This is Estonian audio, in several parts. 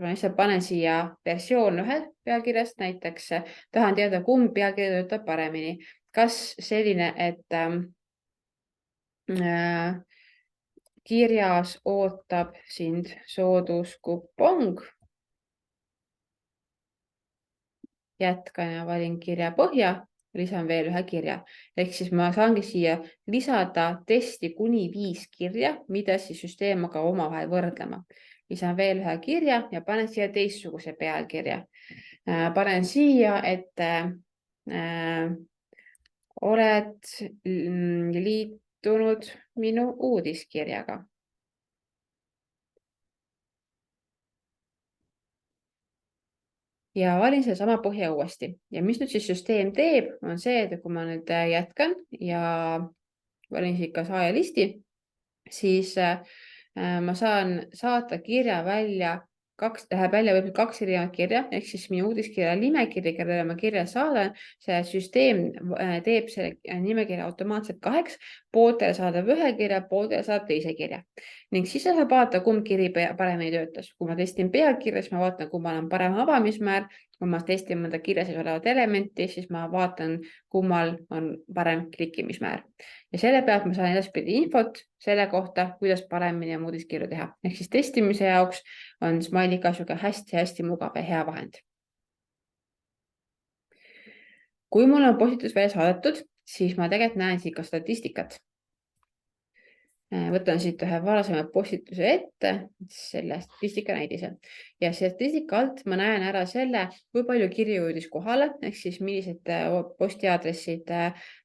ma lihtsalt panen siia versioon 1 pealkirjast, näiteks tahan teada, kumb pealkiri töötab paremini. Kas selline, et kirjas ootab sind sooduskupong. Jätkan ja valin kirja põhja, lisan veel ühe kirja. Ehk siis ma saangi siia lisada testi kuni 5 kirja, mida siis süsteem hakkab omavahel võrdlema. Lisan veel ühe kirja ja panen siia teistsuguse pealkirja. Panen siia, et oled liitunud minu uudiskirjaga. Ja valin selle sama põhja uuesti. Ja mis nüüd siis süsteem teeb, on see, et kui ma nüüd jätkan ja valin siit ka saajalisti, siis ma saan saata kirja välja, läheb välja võib-olla 2 erinevat kirja, ehk siis minu uudiskirja nimekirja, kellele ma kirja saadan, see süsteem teeb selle nimekirja automaatselt 2, pooltele saadab ühe kirja, pooltele saadab teise kirja. Ning siis saab vaadata, kumb kiri paremini töötas. Kui ma testin pealkirja, siis ma vaatan, kummal on parem avamismäär. Kui ma testin mõnda kirja sees olevat elementi, siis ma vaatan, kummal on parem klikkimismäär. Ja selle pealt ma saan edaspidi infot selle kohta, kuidas paremini uudiskirju teha. Ehk siis testimise jaoks on Smiley-ga hästi mugav ja hea vahend. Kui mul on postitus välja saadetud, siis ma tegelikult näen siit ka statistikat. Võtan siit ühe varasema postituse ette, selle statistika näidise. Ja statistika alt ma näen ära selle, kui palju kirju jõudis kohale, ehk siis millised postiaadressid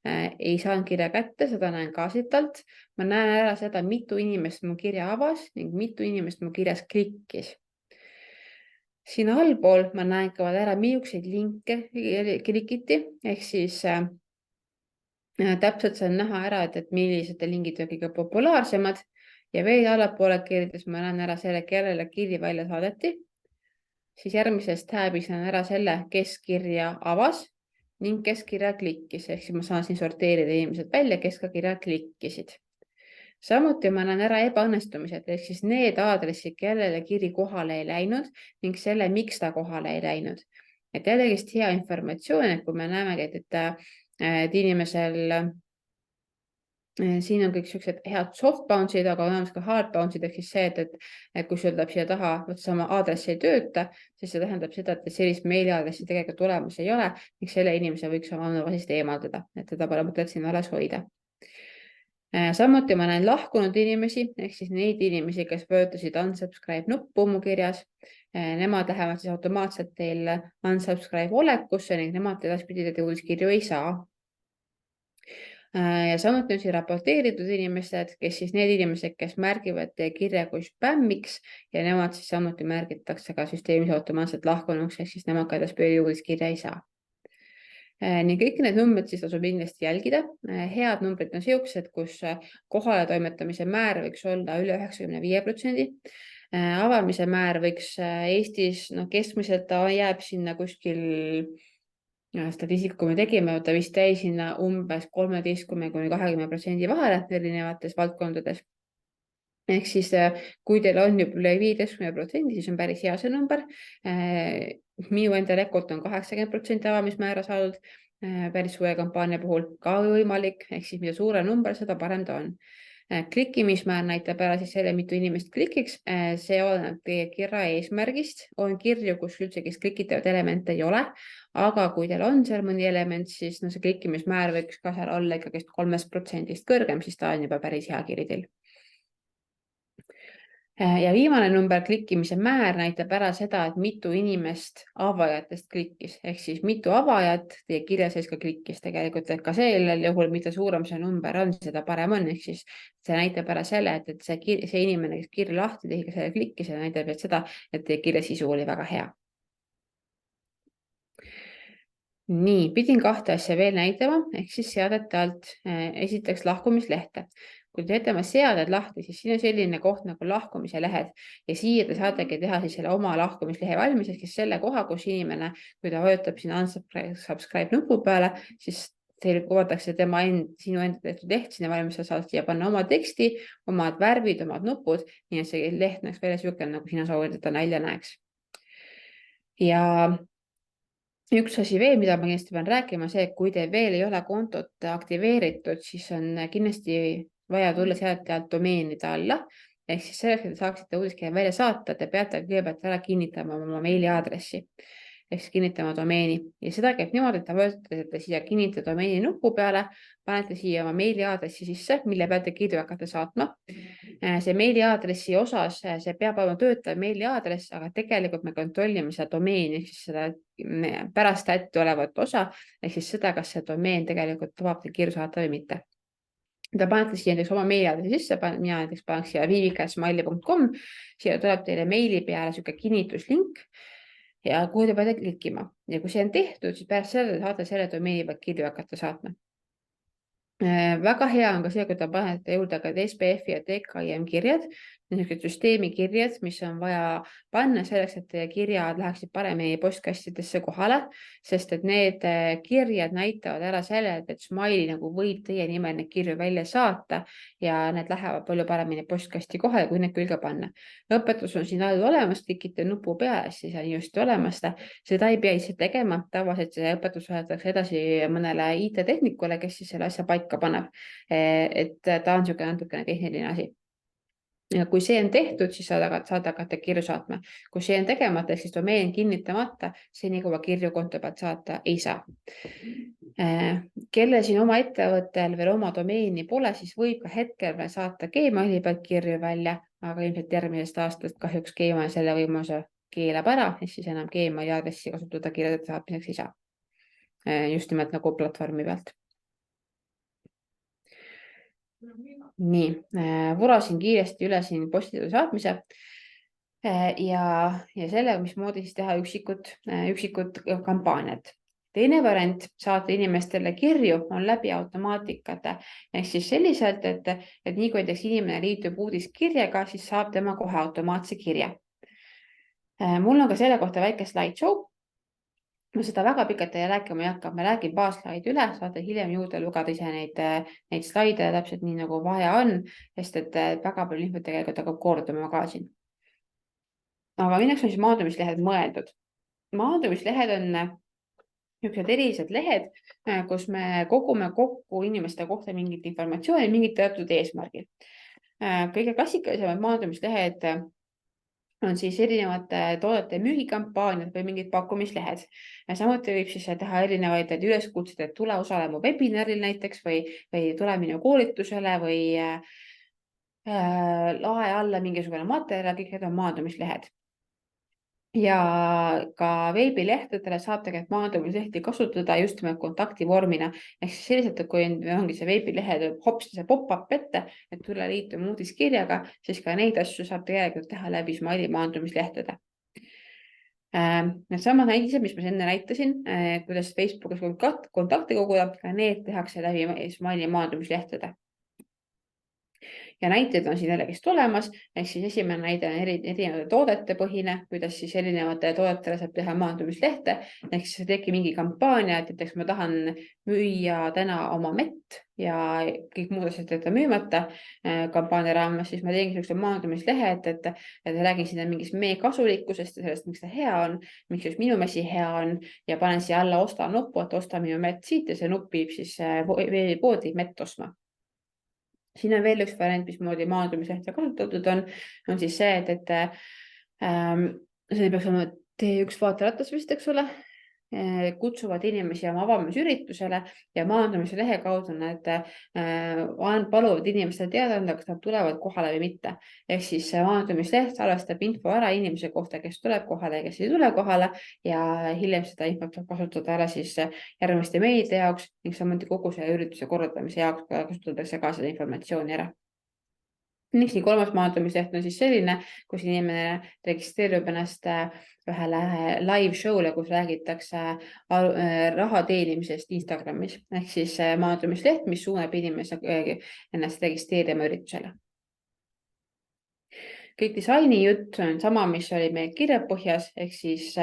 ei saanud kirja kätte, seda näen ka siit alt. Ma näen ära seda, mitu inimest mu kirja avas ning mitu inimest mu kirjas klikkis. Siin allpool ma näen ka ära, millised linke klikiti, ehk siis täpselt saan näha ära, et millised lingid on kõige populaarsemad ja veel allapoole kirjades ma näen ära selle, kellele kiri välja saadeti. Siis järgmises tabis näen ära selle, kes kirja avas ning kes kirja klikkis. Ehk siis ma saan siin sorteerida inimesed välja, kes ka kirja klikkisid. Samuti ma näen ära ebaõnnestumised, ehk siis need aadressid, kellele kiri kohale ei läinud ning selle, miks ta kohale ei läinud. Et jällegi hea informatsioon, et kui me näeme, et inimesel siin on kõik sellised head soft bounce'id, aga on ka hard bounce'id, ehk siis see, et kui sul tuleb siia taha, sama aadress ei tööta, siis see tähendab seda, et sellist meiliaadressi tegelikult olemas ei ole, ning selle inimese võiks oma andmebasist eemaldada, et teda pole mõtet siin alles hoida. Samuti ma näen lahkunud inimesi, ehk siis neid inimesi, kes vajutasid unsubscribe nuppu mu kirjas. Nemad lähevad siis automaatselt teil unsubscribe olekusse ning nemad edaspidi teie uudiskirju ei saa. Ja samuti on siin raporteeritud inimesed, kes siis need inimesed, kes märgivad teie kirja kui spämmiks ja nemad siis samuti märgitakse ka süsteemis automaatselt lahkunuks, ehk siis nemad ka edaspidi uudiskirja ei saa. Nii kõik need numbrid siis tasub kindlasti jälgida. Head numbrid on sellised, kus kohale toimetamise määr võiks olla üle 95%. Avamise määr võiks Eestis, keskmiselt ta jääb sinna kuskil statistika, kui me tegime, ta vist jäi sinna umbes 13–20% vahele erinevates valdkondades. Ehk siis, kui teil on juba üle 15%, siis on päris hea see number. Minu enda rekord on 80% avamismäära saadud päris suure kampaania puhul ka võimalik, ehk siis mida suure number, seda parem ta on. Klikkimismäär näitab ära siis selle, mitu inimest klikiks. See oleneb teie kirja eesmärgist. On kirju, kus üldse kes klikitavad elemente ei ole, aga kui teil on seal mõni element, siis see klikkimismäär võiks ka seal olla ikkagi 3% kõrgem, siis ta on juba päris hea kiri teil. Ja viimane number, klikkimise määr, näitab ära seda, et mitu inimest avajatest klikkis, ehk siis mitu avajat teie kirja sees ka klikkis tegelikult, et ka sellel juhul, mida suurem see number on, seda parem on, ehk siis see näitab ära selle, et see inimene, kes kirja lahti tegi, ka selle klikkis, ja näitab seda, et teie kirja sisu oli väga hea. Nii, pidin 2 asja veel näitama, ehk siis seadete alt esiteks lahkumislehte. Kui te teete oma seaded lahti, siis siin on selline koht nagu lahkumise lehed ja siia te saategi teha siis selle oma lahkumislehe valmis, ehk siis selle koha, kus inimene, kui ta vajutab siin unsubscribe nupu peale, siis teil kuvatakse sinu enda tehtud leht sinna valmis, sa saad siia panna oma teksti, omad värvid, omad nupud, nii et see leht näeks välja selline, nagu sina soovid, et ta nälja näeks. Ja üks asi veel, mida ma kindlasti pean rääkima, see, et kui teil veel ei ole kontot aktiveeritud, siis on kindlasti vaja tulla sealt domeenide alla. Ehk siis selleks, et te saaksite uudiskirja välja saata, te peate kõigepealt ära kinnitama oma meiliaadressi. Ehk siis kinnitama domeeni. Ja seda käib niimoodi, et te vajutate siia kinnita domeeni nupu peale, panete siia oma meiliaadressi sisse, mille pealt te kirju hakkate saatma. See meiliaadressi osas, see peab olema töötav meiliaadress, aga tegelikult me kontrollime seda domeeni, ehk siis seda pärast ätti olevat osa, ehk siis seda, kas see domeen tegelikult lubab teil kirju saata või mitte. Te panete siia näiteks oma meiliaadressi sisse, mina näiteks paneks siia viivika@smiley.com, siia tuleb teile meili peale sihuke kinnituslink ja kuhu te peate klikkima. Ja kui see on tehtud, siis pärast seda te saate selle domeeni pealt kirju hakata saatma. Väga hea on ka see, kui te panete juurde ka SPF ja TKIM kirjad, niisugused süsteemi kirjad, mis on vaja panna selleks, et teie kirjad läheksid paremini postkastidesse kohale, sest et need kirjad näitavad ära selle, et Smiley nagu võib teie nimel neid kirju välja saata ja need lähevad palju paremini postkasti kohale, kui need külge panna. Õpetus on siin all olemas, klikite nupu peale, siis on just olemas. Seda ei pea ise tegema, tavaliselt see õpetus võetakse edasi mõnele IT-tehnikule, kes siis selle asja paika paneb. Et ta on niisugune natukene tehniline asi. Ja kui see on tehtud, siis saad hakata kirju saatma. Kui see on tegemata, siis domeen kinnitamata, seni kui kirju konto pealt saata ei saa. Kelle siin oma ettevõttel veel oma domeeni pole, siis võib ka hetkel veel saata Gmaili pealt kirju välja, aga ilmselt järgmisest aastast kahjuks Gmail selle võimaluse keelab ära, siis enam Gmaili aadressi kasutada kirjade saatmiseks ei saa. Just nimelt nagu platvormi pealt. Nii, vurasin kiiresti üle siin postituse saatmise ja sellega, mismoodi siis teha üksikud kampaaniad. Teine variant saata inimestele kirju on läbi automaatikate. Ehk siis selliselt, et nii kui näiteks inimene liitub uudiskirjaga, siis saab tema kohe automaatse kirja. Mul on ka selle kohta väike slideshow. Ma seda väga pikalt rääkima ei hakka, ma räägin baasslaid üle, saate hiljem juurde lugeda ise neid slaide täpselt nii nagu vaja on, sest et väga palju infot tegelikult hakkab korduma ka siin. Aga milleks on siis maandumislehed mõeldud? Maandumislehed on niisugused erilised lehed, kus me kogume kokku inimeste kohta mingit informatsiooni, mingit teatud eesmärgil. Kõige klassikalisemad maandumislehed on siis erinevate toodete müügikampaaniad või mingid pakkumislehed. Samuti võib siis teha erinevaid üleskutseid, et tule osale mu webinaril näiteks või tule minu koolitusele või lae alla mingisugune materjal, kõik need on maandumislehed. Ja ka veebilehtedele saab tegelikult maandumislehti kasutada just nimelt kontaktivormina. Ehk siis selliselt, et kui ongi see veebilehed, hops, see pop-up ette, et tule liituma uudiskirjaga, siis ka neid asju saab tegelikult teha läbi Smiley maandumislehtede. Need samad näidised, mis ma enne näitasin, kuidas Facebookis kontakti koguda, ka need tehakse läbi Smiley maandumislehtede. Ja näiteid on siin jällegi olemas, ehk siis esimene näide on erinevate toodete põhine, kuidas siis erinevate toodetele saab teha maandumislehte, ehk siis teki mingi kampaania, et näiteks ma tahan müüa täna oma mett ja kõik muud asjad jätta müümata kampaania raames, siis ma teengi sellise maandumislehe, et räägin sinna mingist meie kasulikkusest ja sellest, miks ta hea on, miks just minu mesi hea on ja panen siia alla osta nuppu, et osta minu mett siit ja see nupp viib siis veebipoodi mett ostma. Siin on veel üks variant, mismoodi maandumislehte kasutatud on siis see, et see peaks olema T1 vaateratas vist, eks ole, kutsuvad inimesi oma avamisüritusele ja maandumise lehe kaudu nad paluvad inimestele teada anda, kas nad tulevad kohale või mitte. Ehk siis maandumisleht salvestab info ära inimese kohta, kes tuleb kohale ja kes ei tule kohale ja hiljem seda infot saab kasutada ära siis järgmiste meilide jaoks ning samuti kogu selle ürituse korraldamise jaoks kasutatakse ka seda informatsiooni ära. Ning kolmas maandumisleht on siis selline, kus inimene registreerib ennast ühele live show'le, kus räägitakse raha teenimisest Instagramis. Ehk siis maandumisleht, mis suunab inimese ennast registreerima üritusele. kõik disaini jutt on sama, mis oli meil kirjapõhjas, ehk siis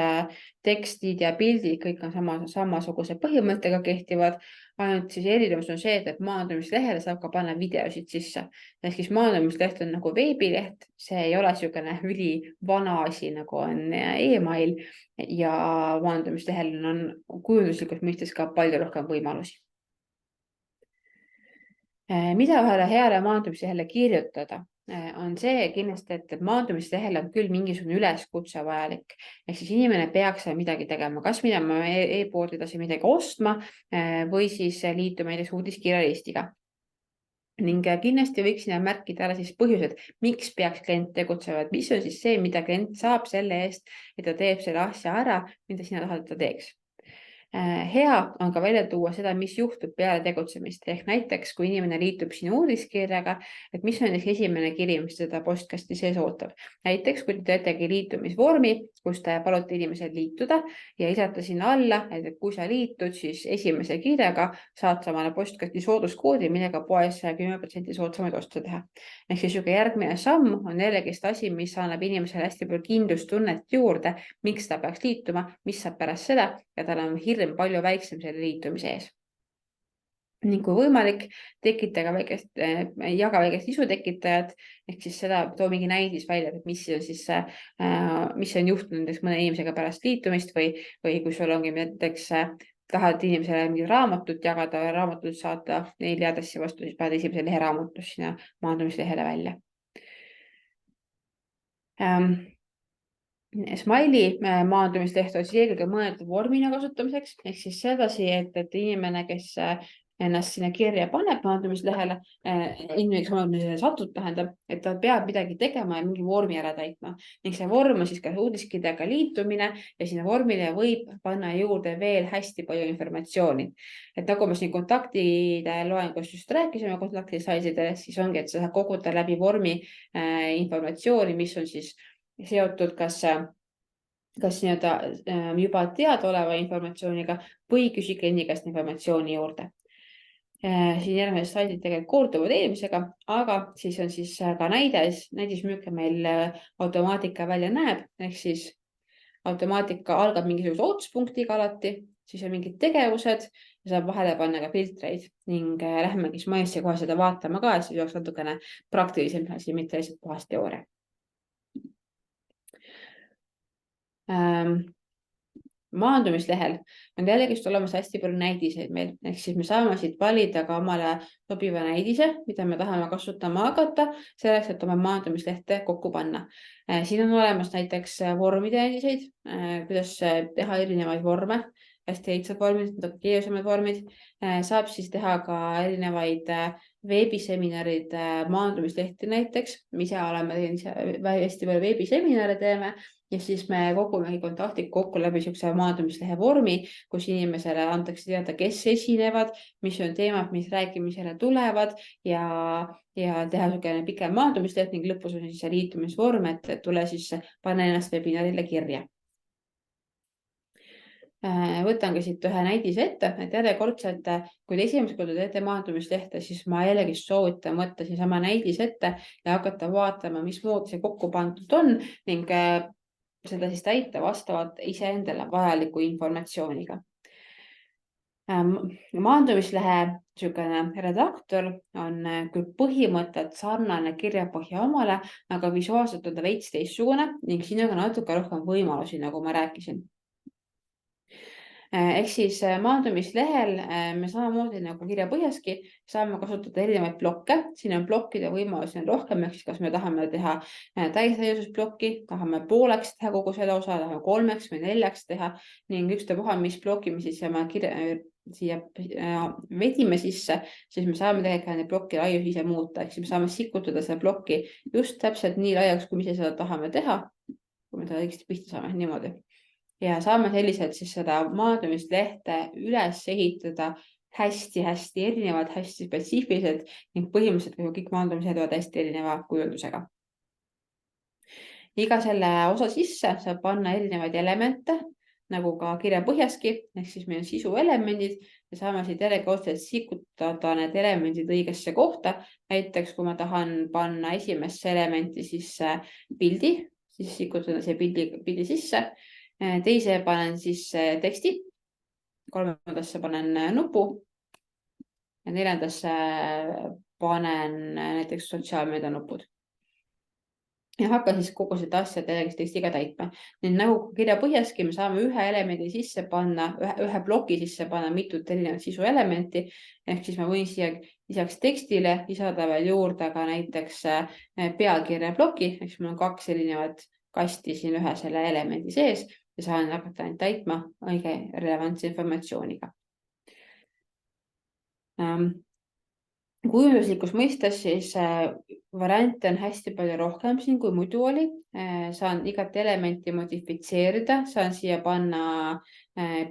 tekstid ja pildid, kõik on samasuguse põhimõttega kehtivad. Ainult siis erinevus on see, et maandumislehele saab ka panna videosid sisse. Ehk siis maandumisleht on nagu veebileht, see ei ole niisugune ülivana asi, nagu on email ja maandumislehel on kujunduslikult mõistes ka palju rohkem võimalusi. Mida ühele heale maandumislehele kirjutada? On see kindlasti, et maandumislehel on küll mingisugune üleskutse vajalik. Ehk siis inimene peaks midagi tegema, kas minema e-poodi edasi midagi ostma või siis liituma näiteks uudiskirjalistiga. Ning kindlasti võiks sinna märkida ära siis põhjused, miks peaks klient tegutsema, et mis on siis see, mida klient saab selle eest, et ta teeb selle asja ära, mida sina tahad, et ta teeks. Hea on ka välja tuua seda, mis juhtub peale tegutsemist. Ehk näiteks, kui inimene liitub sinu uudiskirjaga, et mis on esimene kiri, mis seda postkasti sees ootab. Näiteks, kui te teetegi liitumisvormi, kus te palute inimesel liituda ja lisate sinna alla, et kui sa liitud, siis esimese kirjaga saad samale postkasti sooduskoodi, millega poes 10% soodsamaid oste teha. Ehk siis järgmine samm on jällegi asi, mis annab inimesele hästi palju kindlustunnet juurde, miks ta peaks liituma, mis saab pärast seda ja tal on hirm palju väiksem selle liitumise ees. Ning kui võimalik, jaga väikest isutekitajat, ehk siis seda too mingi näidis välja, et mis on juhtunud näiteks mõne inimesega pärast liitumist või kui sul ongi näiteks tahad inimesele mingit raamatut jagada ja raamatut saata neile aadressi vastu, siis paned esimese lehe raamatus sinna maandumislehele välja. Smiley maandumisleht on siis eelkõige mõeldud vormina kasutamiseks, ehk siis sedasi, et inimene, kes ennast sinna kirja paneb maandumislehele, tähendab, et ta peab midagi tegema ja mingi vormi ära täitma. Ning see vorm on siis ka uudiskirjaga liitumine ja sinna vormile võib panna juurde veel hästi palju informatsiooni. Et nagu me siin kontaktide loengus just rääkisime kontaktide saisidele, siis ongi, et sa saad koguda läbi vormi informatsiooni, mis on siis seotud kas nii-öelda juba teadaoleva informatsiooniga või küsi kliendi käest informatsiooni juurde. Siin järgmised slaidid tegelikult korduvad eelmisega, aga siis on siis ka näidismüük meil automaatika välja näeb, ehk siis automaatika algab mingisuguse ootuspunktiga alati, siis on mingid tegevused ja saab vahele panna ka filtreid ning lähmegi Smiley'sse kohe seda vaatama ka, et siis oleks natukene praktilisem asi, mitte lihtsalt puhas teooria. Maandumislehel on jällegi olemas hästi palju näidiseid meil, ehk siis me saame siit valida ka omale sobiva näidise, mida me tahame kasutama hakata, selleks, et oma maandumislehte kokku panna. Siin on olemas näiteks vormide näidiseid, kuidas teha erinevaid vorme, hästi lihtsad vormid, keerulisemad vormid. Saab siis teha ka erinevaid veebiseminarid maandumislehti näiteks, me ise oleme hästi palju veebiseminare teeme ja siis me kogumegi kontaktid kokku läbi niisuguse maandumislehe vormi, kus inimesele antakse teada, kes esinevad, mis on teemad, mis rääkimisele tulevad ja teha niisugune pikem maandumisleht ning lõpus on siis see liitumisvorm, et tule siis panna ennast webinarile kirja. Võtangi siit ühe näidise ette, et järjekordselt, kui te esimest korda teete maandumislehte, siis ma jällegi soovitan võtta siinsama näidis ette ja hakata vaatama, mismoodi see kokku pandud on ning seda siis täita vastavalt iseendale vajaliku informatsiooniga. Maandumislehe niisugune redaktor on küll põhimõtteliselt sarnane kirjapõhja omale, aga visuaalselt on ta veits teistsugune ning siin on ka natuke rohkem võimalusi, nagu ma rääkisin. Ehk siis maandumislehel me samamoodi nagu kirjapõhjaski saame kasutada erinevaid blokke. Siin on blokkide võimalusi rohkem, ehk siis kas me tahame teha täislaiususblokki, tahame pooleks teha kogu selle osa, tahame 3 või 4 teha ning ükstapuha, mis bloki me siis siia vedime sisse, siis me saame tegelikult neid bloki laius ise muuta, ehk siis me saame sikutada selle bloki just täpselt nii laiaks, kui me ise seda tahame teha, kui me seda õigesti pihta saame niimoodi. Ja saame selliselt siis seda maandumislehte üles ehitada hästi-hästi erinevad, hästi spetsiifiliselt ning põhimõtteliselt kõik maandumised ovat hästi erineva kujundusega. Iga selle osa sisse saab panna erinevaid elemente, nagu ka kirja põhjaski, ehk siis meil on sisuelemendid ja saame siit jällegi otseselt sikutada need elemendid õigesse kohta. Näiteks kui ma tahan panna esimesse elementi sisse pildi, siis sikutada see pildi sisse. Teise panen sisse teksti, kolmandasse panen nupu ja neljandasse panen näiteks sotsiaalmeedia nupud. Ja hakkan siis kogu seda asja tekstiga täitma. Nüüd nagu kirja põhjaski me saame ühe elemendi sisse panna, ühe ploki sisse panna mitut erinevat sisuelementi. Ehk siis ma võin siia lisaks tekstile lisada veel juurde ka näiteks pealkirja ploki. Ehk siis mul on 2 erinevat kasti siin ühe selle elemendi sees ja saan hakata täitma õige relevantse informatsiooniga. Kujunduslikus mõistes siis variante on hästi palju rohkem siin, kui muidu oli. Saan igat elementi modifitseerida, saan siia panna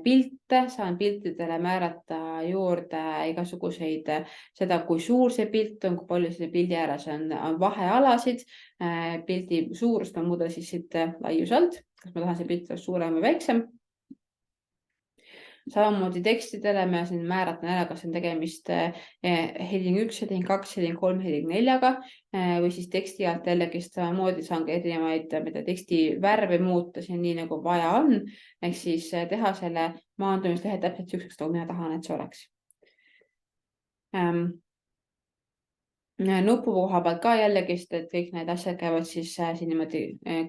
pilte, saan piltidele määrata juurde igasuguseid seda, kui suur see pilt on, kui palju selle pildi ääres on vahealasid. Pildi suurust ma muudan siis siit laiuselt, kas ma tahan see pilt suurem või väiksem. Samamoodi tekstidele ma siin määratan ära, kas on tegemist heading 1, heading 2, heading 3, heading 4-ga või siis teksti alt jällegi samamoodi saan ka erinevaid teksti värve muuta siin nii nagu vaja on. Ehk siis teha selle maandumislehe täpselt selliseks, nagu mina tahan, et see oleks. Nupu koha pealt ka jällegi, et kõik need asjad käivad siis siin niimoodi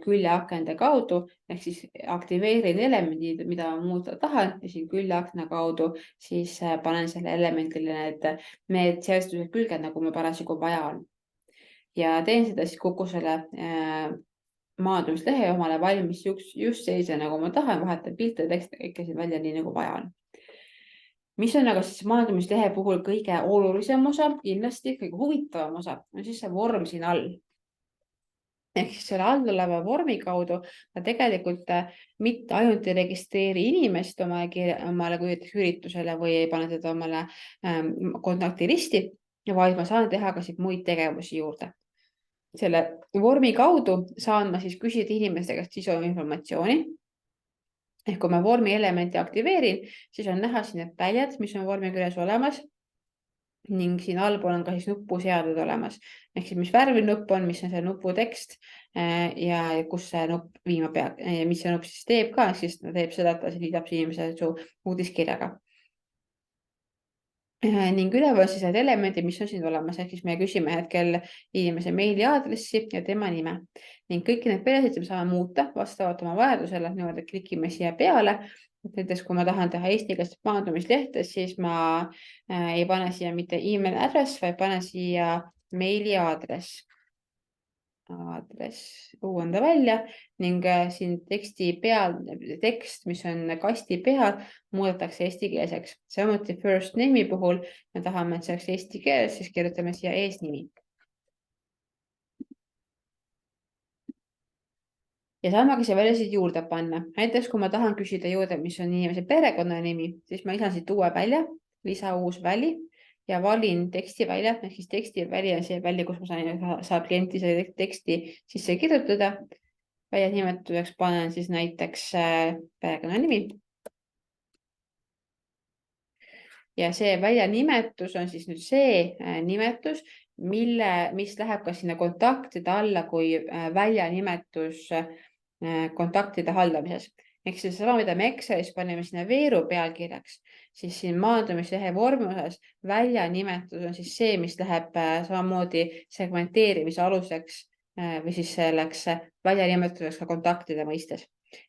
küljeakende kaudu, ehk siis aktiveerin elemendid, mida ma muuta tahan ja siin küljeakna kaudu siis panen selle elemendile need seadustused külge, nagu me parasjagu vaja on. Ja teen seda siis kogu selle maandumislehe omale valmis just sellise, nagu ma tahan, vahetan pilte ja tekste kõike siin välja nii, nagu vaja on. Mis on aga siis maandumislehe puhul kõige olulisem osa, kindlasti kõige huvitavam osa, on siis see vorm siin all. Ehk siis selle all oleva vormi kaudu ma tegelikult mitte ainult ei registreeri inimest omale üritusele või ei pane teda omale kontaktilisti, vaid ma saan teha ka siit muid tegevusi juurde. Selle vormi kaudu saan ma siis küsida inimeste käest sisuinformatsiooni. Ehk kui ma vormi elementi aktiveerin, siis on näha siin need väljad, mis on vormi küljes olemas. Ning siin allpool on ka siis nupuseadmed olemas. Ehk siis mis värvi nupp on, mis on see nupu tekst ja kus see nupp viima peab. Mis see nupp siis teeb ka, siis ta teeb seda, et ta liidab inimese su uudiskirjaga. Ning üleval siis need elemendid, mis on siin olemas, ehk siis me küsime hetkel inimese meiliaadressi ja tema nime. Ning kõiki need peresid me saame muuta vastavalt oma vajadusele, niimoodi klikime siia peale. Näiteks kui ma tahan teha eestikeelset maandumislehte, siis ma ei pane siia mitte email address, vaid panen siia meiliaadress. Uuenda välja ning siin teksti peal, tekst, mis on kasti peal, muudetakse eestikeelseks. Samuti first name'i puhul me tahame, et see oleks eesti keeles, siis kirjutame siia eesnimi. Ja saamegi see väljasid juurde panna. Näiteks kui ma tahan küsida juurde, mis on inimese perekonnanimi, siis ma lisan siit uue välja, lisa uus väli. Ja valin teksti välja, ehk siis teksti väli on see väli, kus ma saab klienti selle teksti sisse kirjutada. Välja nimetuseks panen siis näiteks perekonnanimi. Ja see välja nimetus on siis nüüd see nimetus, mis läheb ka sinna kontaktide alla kui välja nimetus kontaktide haldamises. Ehk siis sama, mida me Excelis paneme sinna veeru pealkirjaks, siis siin maandumislehe vormi osas välja nimetus on siis see, mis läheb samamoodi segmenteerimise aluseks või siis selleks välja nimetuseks ka kontaktide mõistes.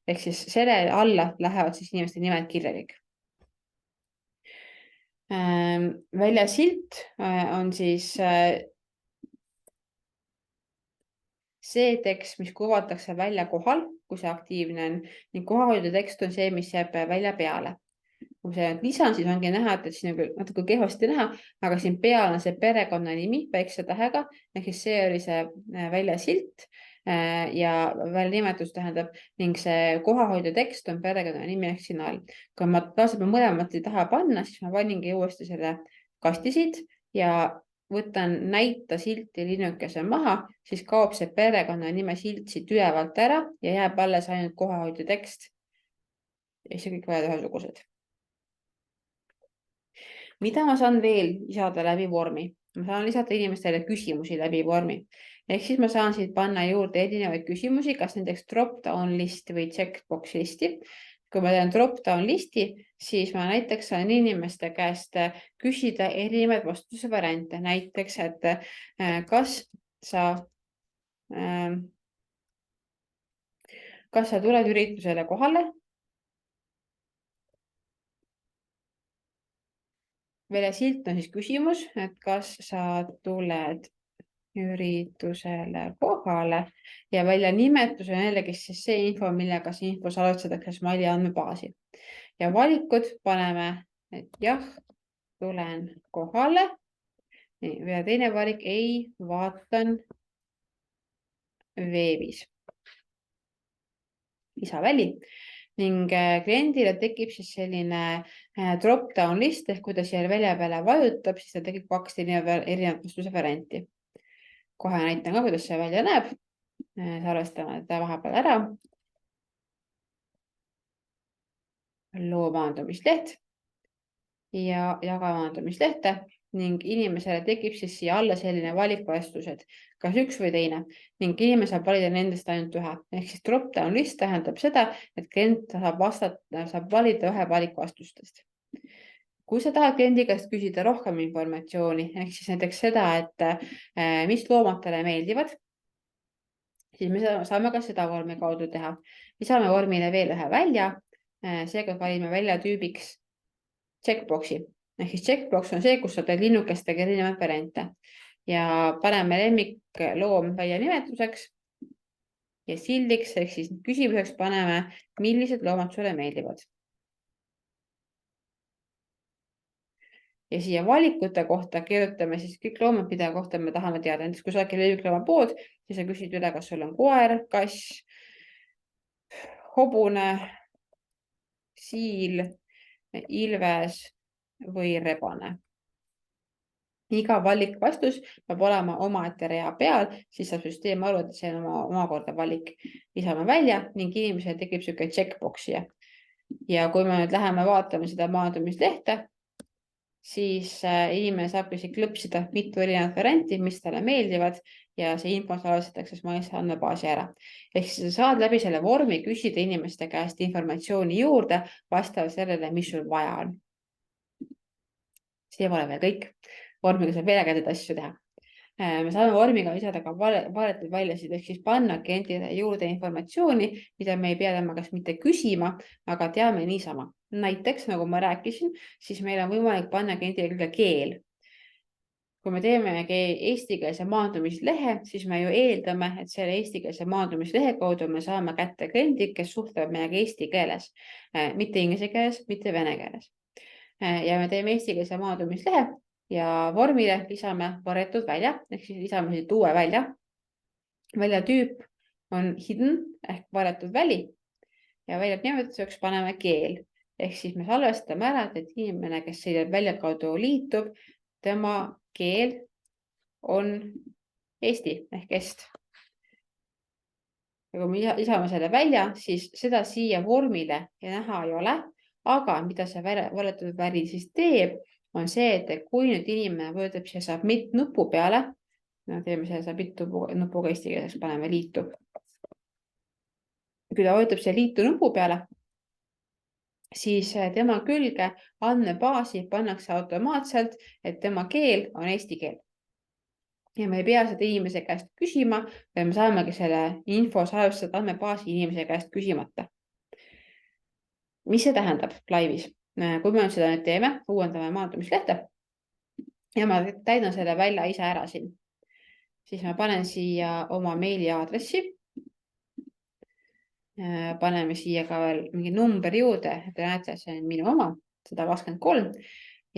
Ehk siis selle alla lähevad siis inimeste nimed kirjalik. Välja silt on siis see tekst, mis kuvatakse välja kohal, kui see aktiivne on, ning kohahoidja tekst on see, mis jääb välja peale. Kui see lisan, siis ongi näha, et siin on natuke kehvasti näha, aga siin peal on see perekonnanimi väikse tähega, ehk siis see oli see välja silt ja välja nimetus tähendab ning see kohahoidja tekst on perekonnanimi ehk siin all. Kui ma mõlemat ei taha panna, siis ma paningi uuesti selle kasti siit ja võtan näita silti linnukese maha, siis kaob see perekonnanime silt siit ülevalt ära ja jääb alles ainult kohahoidja tekst. ja siis kõik valed ühesugused. Mida ma saan veel lisada läbi vormi? Ma saan lisada inimestele küsimusi läbi vormi. Ehk siis ma saan siit panna juurde erinevaid küsimusi, kas näiteks drop-down listi või checkbox listi. Kui ma teen drop-down listi, siis ma näiteks saan inimeste käest küsida erinevaid vastuse variante. Näiteks, et kas sa tuled üritusele kohale? Veel silt on siis küsimus, et kas sa tuled üritusele kohale ja välja nimetus on jällegi siis see info, millega see info salvestatakse Smiley andmebaasi. Ja valikud paneme, et jah, tulen kohale. Ja teine valik, ei, vaatan veebis. Lisaväli. Ning kliendile tekib siis selline drop-down list, ehk kui ta siia välja peale vajutab, siis ta tekib 2 erinevat vastuse varianti. Kohe näitan ka, kuidas see välja näeb. Salvestame ta vahepeal ära. Loo maandumisleht ja jaga maandumislehte ning inimesele tekib siis siia alla selline valikvastused, kas üks või teine ning inimene saab valida nendest ainult ühe. Ehk siis drop-down list tähendab seda, et klient saab valida ühe valikvastustest. Kui sa tahad kliendi käest küsida rohkem informatsiooni, ehk siis näiteks seda, et mis loomad talle meeldivad, siis me saame ka seda vormi kaudu teha. Lisame vormile veel ühe välja. Seega valime välja tüübiks checkboxi. Ehk siis checkbox on see, kus sa teed linnukestega erinevaid variante ja paneme lemmikloom välja nimetuseks ja sildiks ehk siis küsimuseks paneme, millised loomad sulle meeldivad. Ja siia valikute kohta kirjutame siis kõik loomad, mida kohta me tahame teada. Näiteks kui sa oled lemmiklooma pood, siis sa küsid üle, kas sul on koer, kass, hobune, siil, ilves või rebane. Iga valikvastus peab olema omaette rea peal, siis saab süsteem aru, et see on omakorda valik. Lisame välja ning inimesel tekib sihuke checkboxi. Ja kui me nüüd läheme vaatame seda maandumislehte, siis inimene saabki siin klõpsida mitu erinevat varianti, mis talle meeldivad ja see info salvestatakse Smiley andmebaasi ära. Ehk siis sa saad läbi selle vormi küsida inimeste käest informatsiooni juurde vastavalt sellele, mis sul vaja on. See pole veel kõik. Vormiga saab veel ägedaid asju teha. Me saame vormiga lisada ka varetud väljasid, ehk siis panna kliendile juurde informatsiooni, mida me ei pea tema käest mitte küsima, aga teame niisama. Näiteks, nagu ma rääkisin, siis meil on võimalik panna kliendile külge keel. Kui me teeme eestikeelse maandumislehe, siis me ju eeldame, et selle eestikeelse maandumislehe kaudu me saame kätte kliendi, kes suhtleb meiega eesti keeles, mitte inglise keeles, mitte vene keeles. Ja me teeme eestikeelse maandumislehe ja vormile lisame varjatud välja, ehk siis lisame siit uue välja. Välja tüüp on hidden ehk varjatud väli ja välja nimetuseks paneme keel. Ehk siis me salvestame ära, et inimene, kes selle välja kaudu liitub, tema keel on eesti ehk est. Ja kui me lisame selle välja, siis seda siia vormile näha ei ole, aga mida see varjatud väli siis teeb, on see, et kui nüüd inimene vajutab siia submit nupu peale, teeme selle submit nupuga eesti keeles, paneme liitu. Kui ta vajutab siia liitu nupu peale, siis tema külge andmebaasi pannakse automaatselt, et tema keel on eesti keel. Ja me ei pea seda inimese käest küsima, või me saamegi selle info salvestada andmebaasi inimese käest küsimata. Mis see tähendab laivis? Kui me nüüd seda nüüd teeme, uuendame maandumislehte ja ma täidan selle välja ise ära siin, siis ma panen siia oma meiliaadressi. Paneme siia ka veel mingi number juurde, et te näete, see on minu oma, 123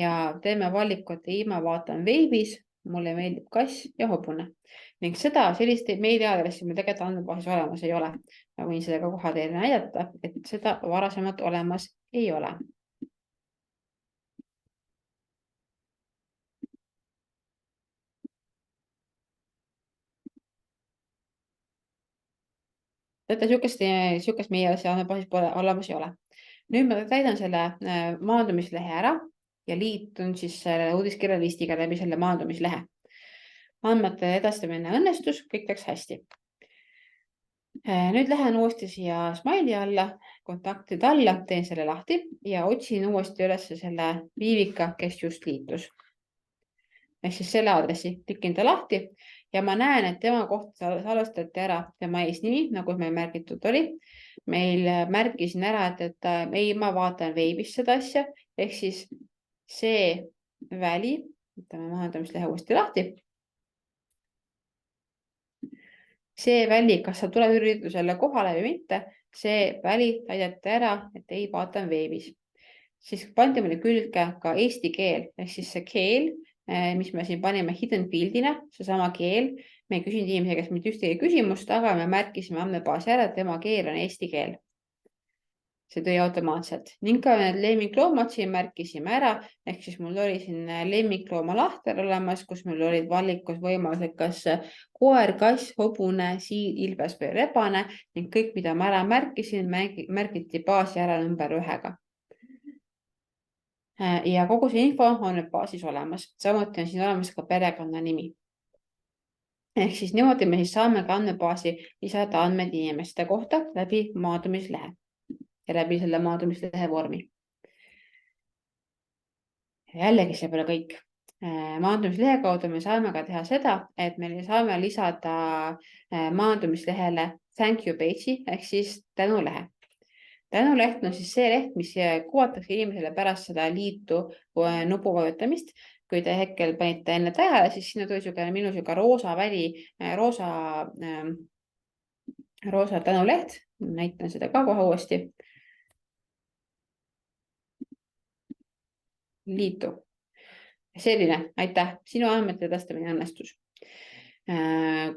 ja teeme valikut, ma vaatan veebis, mulle meeldib kass ja hobune ning sellist meiliaadressi meil tegelikult andmebaasis olemas ei ole. Ma võin seda ka kohe teile näidata, et seda varasemalt olemas ei ole. Teate, sihukest meie andmebaasis pole olemas ei ole. Nüüd ma täidan selle maandumislehe ära ja liitun siis selle uudiskirja listiga läbi selle maandumislehe. Andmete edastamine õnnestus, kõik läks hästi. Nüüd lähen uuesti siia Smile'i alla, kontaktide alla, teen selle lahti ja otsin uuesti üles selle Viivika, kes just liitus. Ehk siis selle aadressi, klikin ta lahti ja ma näen, et tema kohta salvestati ära tema eesnimi, nagu meil märgitud oli. Meil märkisin ära, et ei, ma vaatan veebis seda asja, ehk siis see väli, võtame maandamislehe uuesti lahti. See väli, kas sa tuled üritusele kohale või mitte, see väli täideti ära, et ei, vaatan veebis. Siis pandi meile külge ka eesti keel, ehk siis see keel, mis me siin panime hidden field'ina, see sama keel. Me ei küsinud inimese käest mitte ühtegi küsimust, aga me märkisime andmebaasi ära, et tema keel on eesti keel. See tõi automaatselt ning ka need lemmikloomad siin märkisime ära, ehk siis mul oli siin lemmiklooma lahter olemas, kus meil olid valikus võimalused, kas koer, kass, hobune, siil, ilves või rebane ning kõik, mida ma ära märkisin, märgiti baasi ära number 1-ga. Ja kogu see info on nüüd baasis olemas. Samuti on siin olemas ka perekonna nimi. Ehk siis niimoodi me siis saame ka andmebaasi lisada andmeid inimeste kohta läbi maandumislehe ja läbi selle maandumislehe vormi. Jällegi see pole kõik. Maandumislehe kaudu me saame ka teha seda, et me saame lisada maandumislehele thank you page'i ehk siis tänulehe. Tänuleht on siis see leht, mis kuvatakse inimesele pärast seda liitu nupu vajutamist. Kui te hetkel panite enne tähele, siis sinna tuli minu roosa väli, roosa tänuleht. Näitan seda ka kohe uuesti. Liitu. Selline, aitäh, sinu andmete edastamine õnnestus.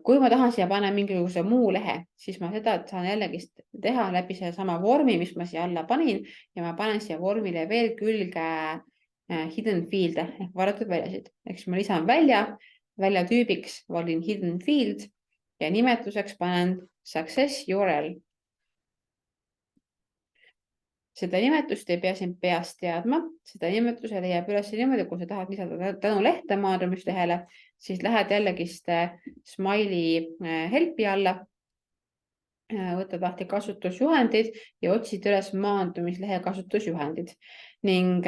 Kui ma tahan siia panna mingisuguse muu lehe, siis ma seda saan jällegi teha läbi selle sama vormi, mis ma siia alla panin ja ma panen siia vormile veel külge hidden field ehk varatud väljasid. Ehk siis ma lisan välja tüübiks valin hidden field ja nimetuseks panen success URL. Seda nimetust ei pea siin peast teadma, seda nimetuse leiab üles niimoodi, kui sa tahad lisada tänulehte maandumislehele, siis lähed jällegist Smile'i helpi alla, võtad lahti kasutusjuhendid ja otsid üles maandumislehe kasutusjuhendid ning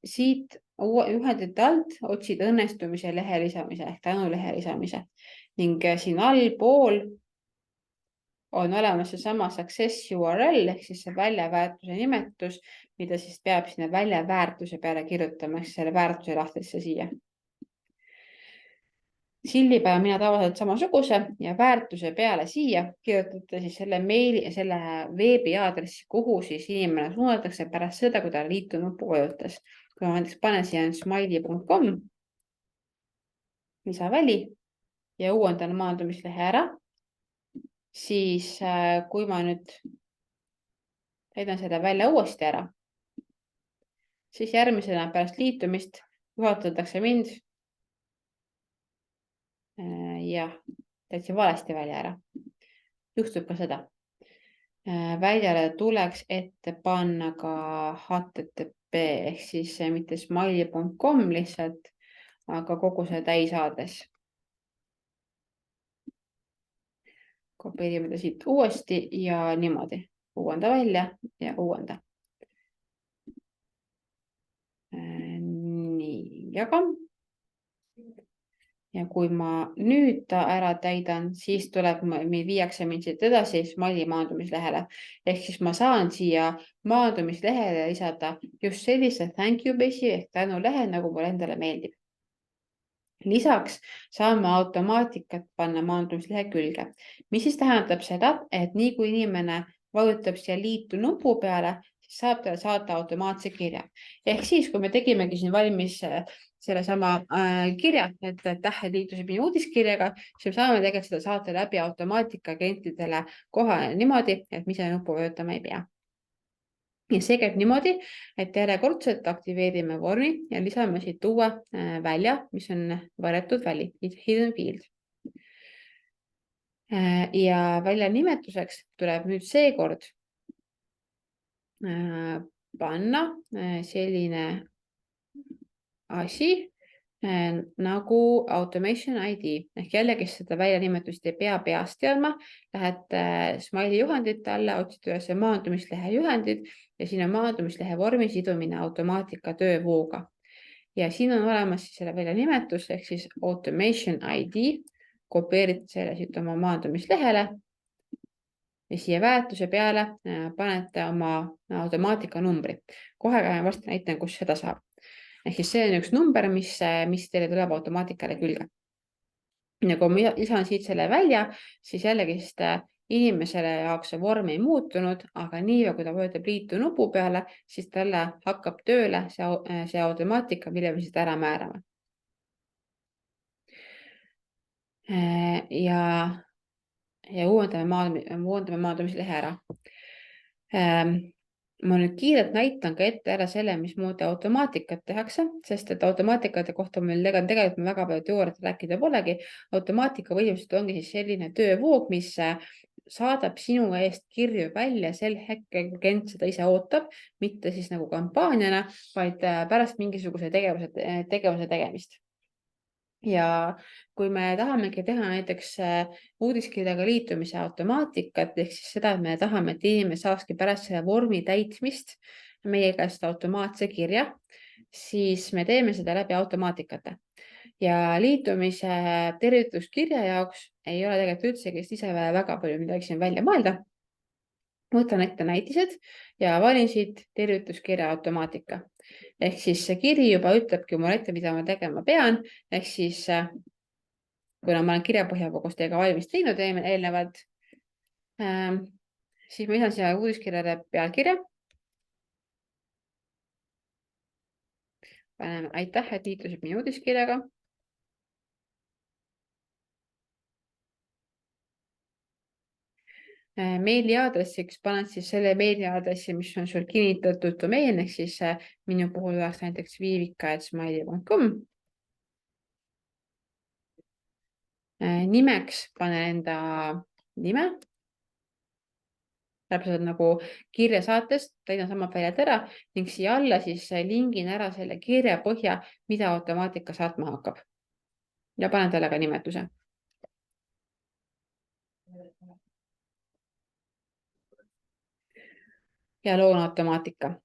siit juhendite alt otsid õnnestumise lehe lisamise ehk tänulehe lisamise ning siin allpool on olemas seesama success URL ehk siis see väljaväärtuse nimetus, mida siis peab sinna väljaväärtuse peale kirjutama, ehk selle väärtuse lahtrisse siia. Silli peale mina tavaliselt samasuguse ja väärtuse peale siia kirjutate siis selle meili, selle veebi aadressi, kuhu siis inimene suunatakse pärast seda, kui ta liitu nuppu vajutas. Kui ma näiteks panen siia smiley.com, lisaväli ja uuendan maandumislehe ära, siis kui ma nüüd täidan seda välja uuesti ära, siis järgmisena pärast liitumist juhatatakse mind jah, täitsa valesti välja ära. Juhtub ka seda. Väljale tuleks ette panna ka HTTP ehk siis mitte smiley.com lihtsalt, aga kogu see täisaadress. Kopeerime ta siit uuesti ja niimoodi. Uuenda välja ja uuenda. Nii, jagam. Ja kui ma nüüd ta ära täidan, siis tuleb, viiakse mind siit edasi Smile'i maandumislehele. Ehk siis ma saan siia maandumislehele lisada just sellise thank you page'i ehk tänulehe, nagu mulle endale meeldib. Lisaks saame automaatikat panna maandumislehe külge, mis siis tähendab seda, et nii kui inimene vajutab siia liitu nupu peale, siis saab talle saata automaatse kirja. Ehk siis, kui me tegimegi siin valmis selle sama kirja, et tähed liitusid minu uudiskirjaga, siis me saame tegelikult seda saata läbi automaatika klientidele kohe niimoodi, et me ise nuppu vajutama ei pea. Ja see käib niimoodi, et järjekordselt aktiveerime vormi ja lisame siit uue välja, mis on varjatud väli, hidden field. Ja välja nimetuseks tuleb nüüd seekord panna selline asi nagu automation ID ehk jällegi seda väljanimetust ei pea peast teadma. Lähed Smiley juhendite alla, otsid üles maandumislehe juhendid ja siin on maandumislehe vormi sidumine automaatika töövooga. Ja siin on olemas siis selle väljanimetus ehk siis automation ID. Kopeerid selle siit oma maandumislehele ja siia väärtuse peale panete oma automaatika numbri. Kohe varsti näitan, kus seda saab. Ehk siis see on üks number, mis teile tuleb automaatikale külge. Ja kui ma lisan siit selle välja, siis jällegi inimesele jaoks see vorm ei muutunud, aga nii, kui ta vajutab liitu nupu peale, siis talle hakkab tööle see automaatika, mille me siit ära määrame. Ja uuendame maandumislehe ära. Ma nüüd kiirelt näitan ka ette ära selle, mismoodi automaatikat tehakse, sest et automaatikate kohta meil tegelikult väga palju teooriat rääkida polegi. Automaatika põhimõtteliselt ongi siis selline töövoog, mis saadab sinu eest kirju välja sel hetkel, kui klient seda ise ootab, mitte siis nagu kampaaniana, vaid pärast mingisuguse tegevuse tegemist. Ja kui me tahamegi teha näiteks uudiskirjaga liitumise automaatikat, ehk siis seda, et me tahame, et inimene saakski pärast selle vormi täitmist meie käest automaatse kirja, siis me teeme seda läbi automaatikate. Ja liitumise tervituskirja jaoks ei ole tegelikult üldsegi ise väga palju midagi siin välja mõelda. Võtan ette näitised ja valin siit tervituskirja automaatika. Ehk siis see kiri juba ütlebki mulle ette, mida ma tegema pean. Ehk siis, kuna ma olen kirjapõhja koos teiega valmis teinud eelnevalt, siis ma lisan siia uudiskirjale pealkirja. Paneme aitäh, et liitusid minu uudiskirjaga. Meiliaadressiks panen siis selle meiliaadressi, mis on sul kinnitatud domeen, ehk siis minu puhul oleks näiteks viivika@smiley.com. Nimeks panen enda nime. Täpselt nagu kirja saatest, täidan samad väljad ära ning siia alla siis lingin ära selle kirja põhja, mida automaatika saatma hakkab. Ja panen talle ka nimetuse. Ja loon automaatika.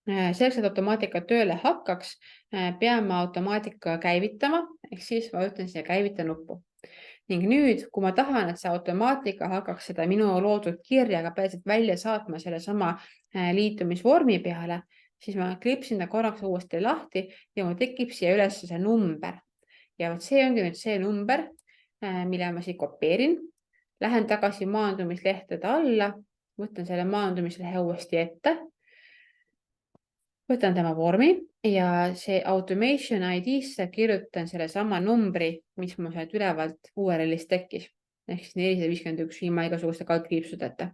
Selleks, et automaatika tööle hakkaks, peame automaatika käivitama, ehk siis vajutan siia käivita nuppu. Ning nüüd, kui ma tahan, et see automaatika hakkaks seda minu loodud kirjaga päriselt välja saatma selle sama liitumisvormi peale, siis ma klipsin ta korraks uuesti lahti ja mul tekib siia üles see number. Ja see ongi nüüd see number, mille ma siit kopeerin. Lähen tagasi maandumislehtede alla, võtan selle maandumislehe uuesti ette. Võtan tema vormi ja see automation ID-sse kirjutan selle sama numbri, mis mul sealt ülevalt URL-ist tekkis. Ehk siis 451 ilma igasuguste kaldkriipsudeta.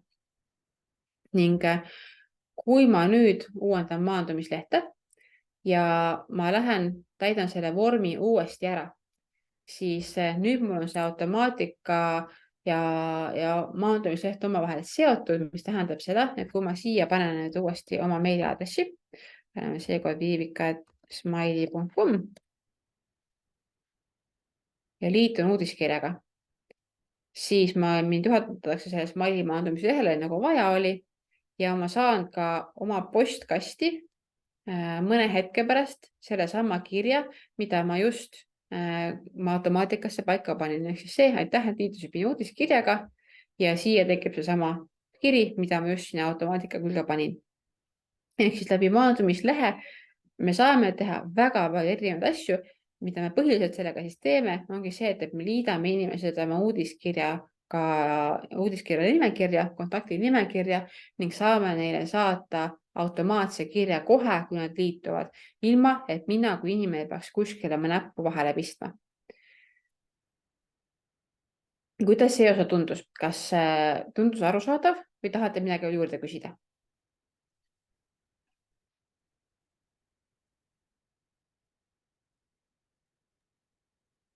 Ning kui ma nüüd uuendan maandumislehte ja ma täidan selle vormi uuesti ära, siis nüüd mul on see automaatika ja maandumisleht omavahel seotud, mis tähendab seda, et kui ma siia panen nüüd uuesti oma meiliaadressi, paneme seekord viivika@smiley.com ja liitun uudiskirjaga, siis mind juhatatakse selle Smiley maandumislehele nagu vaja oli ja ma saan ka oma postkasti mõne hetke pärast selle sama kirja, mida ma just automaatikasse paika panin. Ehk siis see, aitäh, et liitusid minu uudiskirjaga ja siia tekib see sama kiri, mida ma just sinna automaatika külge panin. Ehk siis läbi maandumislehe me saame teha väga palju erinevaid asju, mida me põhiliselt sellega siis teeme, ongi see, et me liidame inimesed oma uudiskirja nimekirja, kontakti nimekirja ning saame neile saata automaatse kirja kohe, kui nad liituvad, ilma et mina kui inimene peaks kuskile oma näppu vahele pistma. Kuidas see osa tundus? Kas tundus arusaadav või tahate midagi juurde küsida?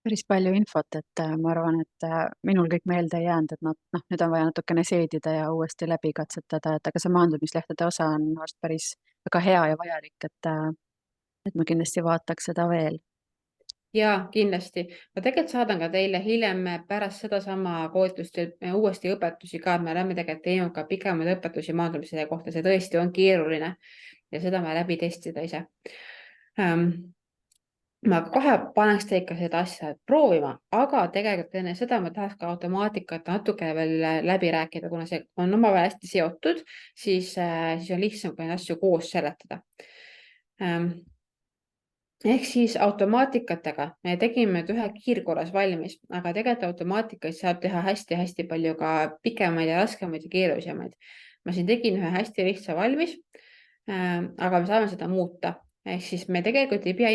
Päris palju infot, et ma arvan, et minul kõik meelde ei jäänud, et nüüd on vaja natukene seedida ja uuesti läbi katsetada, et aga see maandumislehtede osa on minu arust päris väga hea ja vajalik, et ma kindlasti vaataks seda veel. Ja kindlasti. Ma tegelikult saadan ka teile hiljem pärast sedasama koolitust uuesti õpetusi ka, me oleme tegelikult teinud ka pikemaid õpetusi maandumise kohta, see tõesti on keeruline ja seda me läbi testida ise. Ma kohe paneks teid ka seda asja proovima, aga tegelikult enne seda ma tahaks ka automaatikat natukene veel läbi rääkida, kuna see on omavahel hästi seotud, siis on lihtsam ka neid asju koos seletada. Ehk siis automaatikatega me tegime ühe kiirkorras valmis, aga tegelikult automaatikaid saab teha hästi-hästi palju ka pikemaid ja raskemaid ja keerulisemaid. Ma siin tegin ühe hästi lihtsa valmis, aga me saame seda muuta. Ehk siis me tegelikult ei pea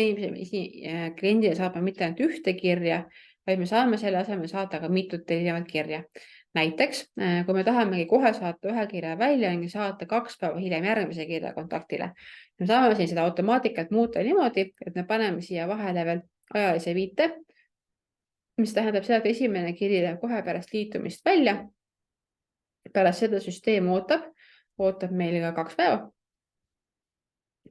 kliendile saatma mitte ainult ühte kirja, vaid me saame selle asemel saata ka mitut erinevat kirja. Näiteks, kui me tahamegi kohe saata ühe kirja välja ning saata 2 päeva hiljem järgmise kirja kontaktile, me saame siin seda automaatikat muuta niimoodi, et me paneme siia vahele veel ajalise viite, mis tähendab seda, et esimene kiri läheb kohe pärast liitumist välja. Pärast seda süsteem ootab meil ka 2 päeva.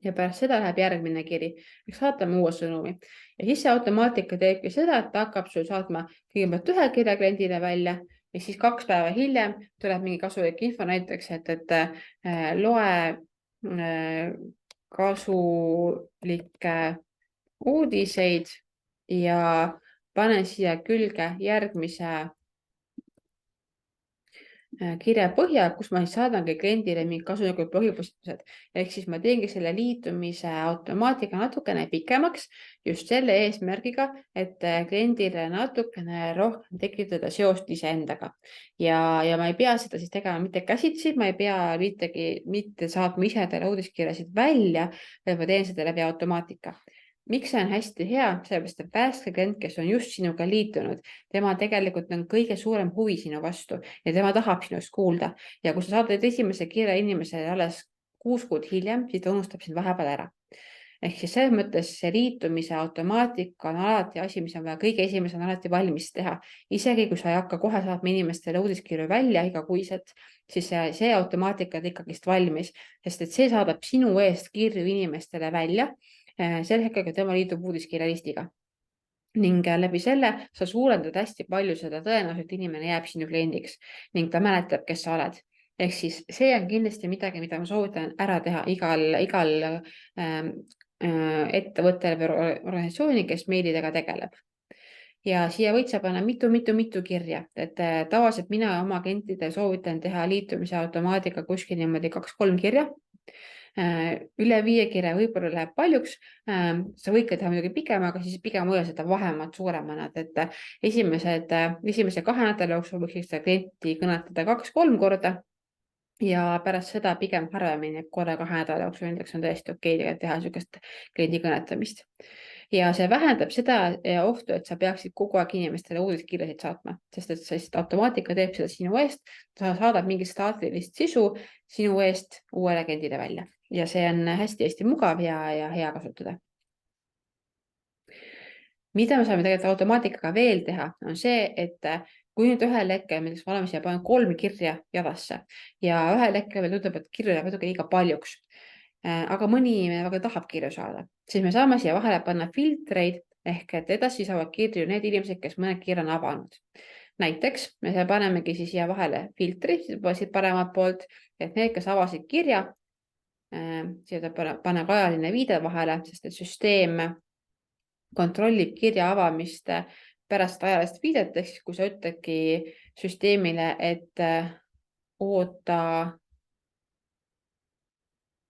Ja pärast seda läheb järgmine kiri, saatame uue sõnumi. Ja siis see automaatika teebki seda, et ta hakkab sul saatma kõigepealt ühe kirja kliendile välja ja siis 2 päeva hiljem tuleb mingi kasulik info näiteks, et loe kasulikke uudiseid ja pane siia külge järgmise kirja põhja, kus ma siis saadangi kliendile mingid kasulikud põhipositused. Ehk siis ma teengi selle liitumise automaatika natukene pikemaks just selle eesmärgiga, et kliendile natukene rohkem tekitada seost iseendaga. Ja ma ei pea seda siis tegema mitte käsitsi, ma ei pea mitte saatma ise teile uudiskirjasid välja, vaid ma teen seda läbi automaatika. Miks see on hästi hea? Sellepärast, et värske klient, kes on just sinuga liitunud, tema tegelikult on kõige suurem huvi sinu vastu ja tema tahab sinust kuulda. Ja kui sa saadad esimese kirja inimesele alles 6 kuud hiljem, siis ta unustab sind vahepeal ära. Ehk siis selles mõttes see liitumise automaatika on alati asi, mis on vaja kõige esimesena alati valmis teha. Isegi kui sa ei hakka kohe saatma inimestele uudiskirju välja igakuiselt, siis see automaatika on ikkagist valmis, sest et see saadab sinu eest kirju inimestele välja sel hetkel, kui tema liitub uudiskirja listiga. Ning läbi selle sa suurendad hästi palju seda tõenäoliselt, inimene jääb sinu kliendiks ning ta mäletab, kes sa oled. Ehk siis see on kindlasti midagi, mida ma soovitan ära teha igal ettevõttel või organisatsioonil, kes meilidega tegeleb. Ja siia võid sa panna mitu kirja, et tavaliselt mina oma klientidele soovitan teha liitumise automaatika kuskil niimoodi 2-3 kirja. Üle 5 kirja võib-olla läheb paljuks. Sa võid ka teha midagi pikem, aga siis pigem hoia seda vahemaad suuremana, et esimese 2 nädala jooksul võiks seda klienti kõnetada 2-3 korda ja pärast seda pigem harvemini, korra 2 nädala jooksul, näiteks on täiesti okei teha niisugust kliendi kõnetamist. Ja see vähendab seda ohtu, et sa peaksid kogu aeg inimestele uudiskirjasid saatma, sest automaatika teeb seda sinu eest, ta saadab mingit staatilist sisu sinu eest uuele kliendile välja ja see on hästi-hästi mugav ja hea kasutada. Mida me saame tegelikult automaatikaga veel teha, on see, et kui nüüd ühel hetkel me oleme siia pannud 3 kirja jadasse ja ühel hetkel meil tundub, et kirju läheb natuke liiga paljuks, aga mõni inimene väga tahab kirju saada, siis me saame siia vahele panna filtreid ehk et edasi saavad kirju need inimesed, kes mõned kirja on avanud. Näiteks me panemegi siis siia vahele filtri siit paremalt poolt, et need, kes avasid kirja, siia panna ka ajaline viide vahele, sest et süsteem kontrollib kirja avamist pärast ajalist viidet, ehk siis kui sa ütledki süsteemile, et oota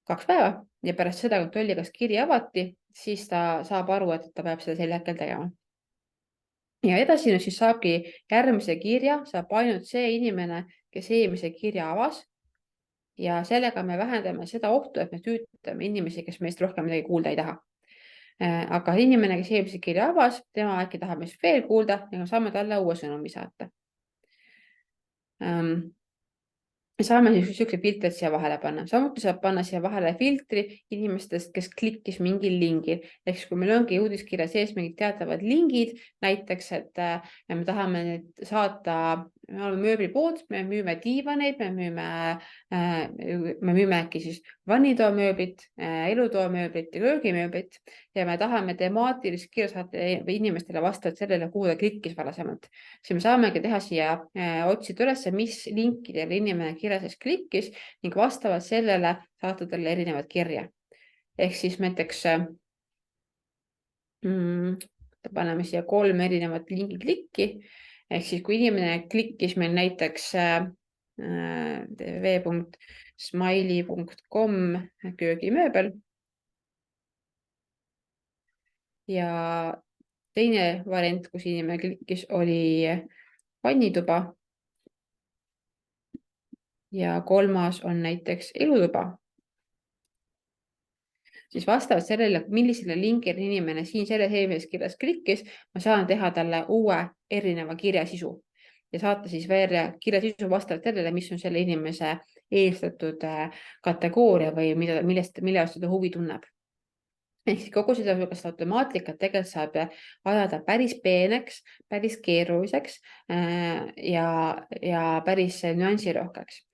2 päeva ja pärast seda kontrolli, kas kiri avati, siis ta saab aru, et ta peab seda sel hetkel tegema. Ja edasi nüüd siis saabki järgmise kirja, saab ainult see inimene, kes eelmise kirja avas. Ja sellega me vähendame seda ohtu, et me tüütame inimesi, kes meist rohkem midagi kuulda ei taha. Aga inimene, kes eelmise kirja avas, tema äkki tahab meist veel kuulda ja me saame talle uue sõnumi saata. me saame niisuguse filtrid siia vahele panna. Samuti saab panna siia vahele filtri inimestest, kes klikkis mingil lingil. Ehk kui meil ongi uudiskirja sees mingid teatavad lingid, näiteks, et me tahame nüüd saata, me oleme mööblipood, me müüme diivaneid, me müüme äkki siis vannitoamööblit, elutoamööblit ja köögimööblit ja me tahame temaatilist kirja saata inimestele vastavalt sellele, kuhu ta klikkis varasemalt. Siis me saamegi teha siia, otsida üles, mis linkidele inimene kirja sees klikkis ning vastavalt sellele saata talle erinevad kirja. Ehk siis näiteks paneme siia 3 erinevat lingi klikki. Ehk siis kui inimene klikkis meil näiteks www.smiley.com köögimööbel ja teine variant, kus inimene klikkis, oli vannituba ja 3. on näiteks elutuba. Siis vastavalt sellele, millisele linkile inimene siin selles kirjas klikkis, ma saan teha talle uue erineva kirjasisu ja saata siis välja kirjasisu vastavalt sellele, mis on selle inimese eelistatud kategooria või mille vastu ta huvi tunneb. Ehk siis kogu seda automaatikat tegelikult saab ajada päris peeneks, päris keeruliseks ja päris nüansirohkeks.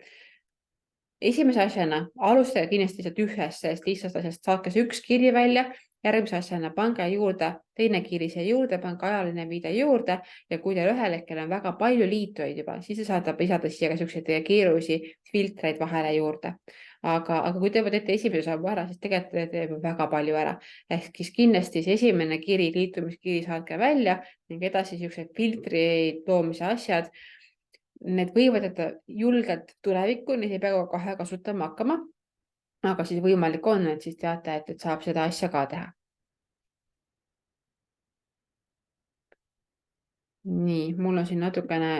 Esimese asjana alustage kindlasti ühest sellest lihtsast asjast, saatke see üks kiri välja, järgmise asjana pange juurde teine kiri siia juurde, pange ajaline viide juurde ja kui teil ühel hetkel on väga palju liitujaid juba, siis te saate lisada siia ka selliseid keerulisi filtreid vahele juurde. Aga kui te teete esimese sammu ära, siis tegelikult teeb väga palju ära. Ehk siis kindlasti see esimene kiri, liitumiskiri saatke välja ning edasi sellised filtri toomise asjad. Need võivad jätta julgelt tulevikku, neid ei pea kohe kasutama hakkama, aga siis võimalik on, et siis teate, et saab seda asja ka teha. Nii, mul on siin natukene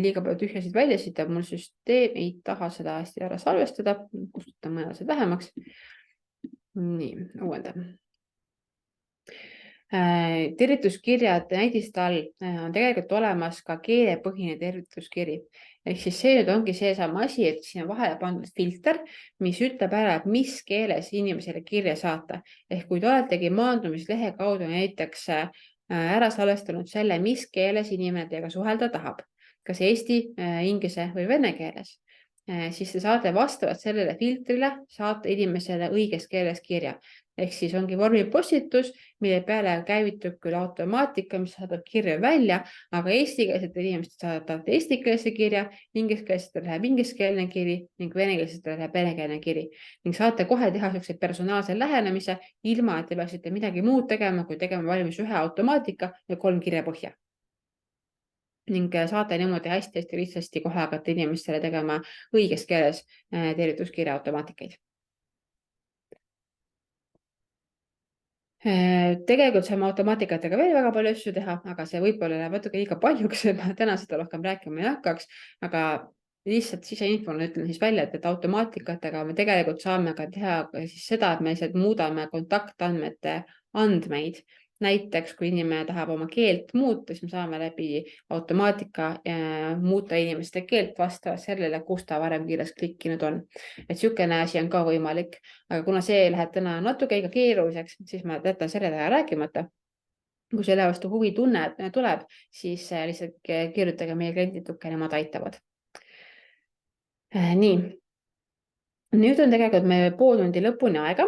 liiga palju tühjasid väljasid, mul süsteem ei taha seda hästi ära salvestada, kustutan mõne asjad vähemaks. Nii, uuendame. Tervituskirjad näidiste all on tegelikult olemas ka keelepõhine tervituskiri. Ehk siis see nüüd ongi seesama asi, et siin on vahele pandud filter, mis ütleb ära, mis keeles inimesele kirja saata. Ehk kui te oletegi maandumislehe kaudu näiteks ära salvestanud selle, mis keeles inimene teiega suhelda tahab, kas eesti, inglise või vene keeles, siis te saate vastavalt sellele filtrile saata inimesele õiges keeles kirja. Ehk siis ongi vormipostitus, mille peale käivitub küll automaatika, mis saadab kirja välja, aga eestikeelsetele inimestele saadab eestikeelse kirja, ingliskeelsetele läheb ingliskeelne kiri ning venekeelsetele läheb venekeelne kiri. Ning saate kohe teha sellised personaalse lähenemise, ilma et te peaksite midagi muud tegema, kui tegema valmis ühe automaatika ja 3 kirja põhja. Ning saate niimoodi hästi lihtsasti kohe hakata inimestele tegema õiges keeles tervituskirja automaatikaid. Tegelikult saame automaatikatega veel väga palju asju teha, aga see võib-olla läheb natuke liiga paljuks, ma täna seda rohkem rääkima ei hakkaks, aga lihtsalt siseinfona ütlen siis välja, et automaatikatega me tegelikult saame ka teha siis seda, et me lihtsalt muudame kontaktandmete andmeid. Näiteks, kui inimene tahab oma keelt muuta, siis me saame läbi automaatika muuta inimeste keelt vastavalt sellele, kus ta varem kirjas klikkinud on. Et niisugune asi on ka võimalik, aga kuna see läheb täna natuke iga keeruliseks, siis ma jätan selle täna rääkimata. Kui selle vastu huvi tuleb, siis lihtsalt kirjutage meie klienditukke, nemad aitavad. Nii, nüüd on tegelikult meie pool tundi lõpuni aega.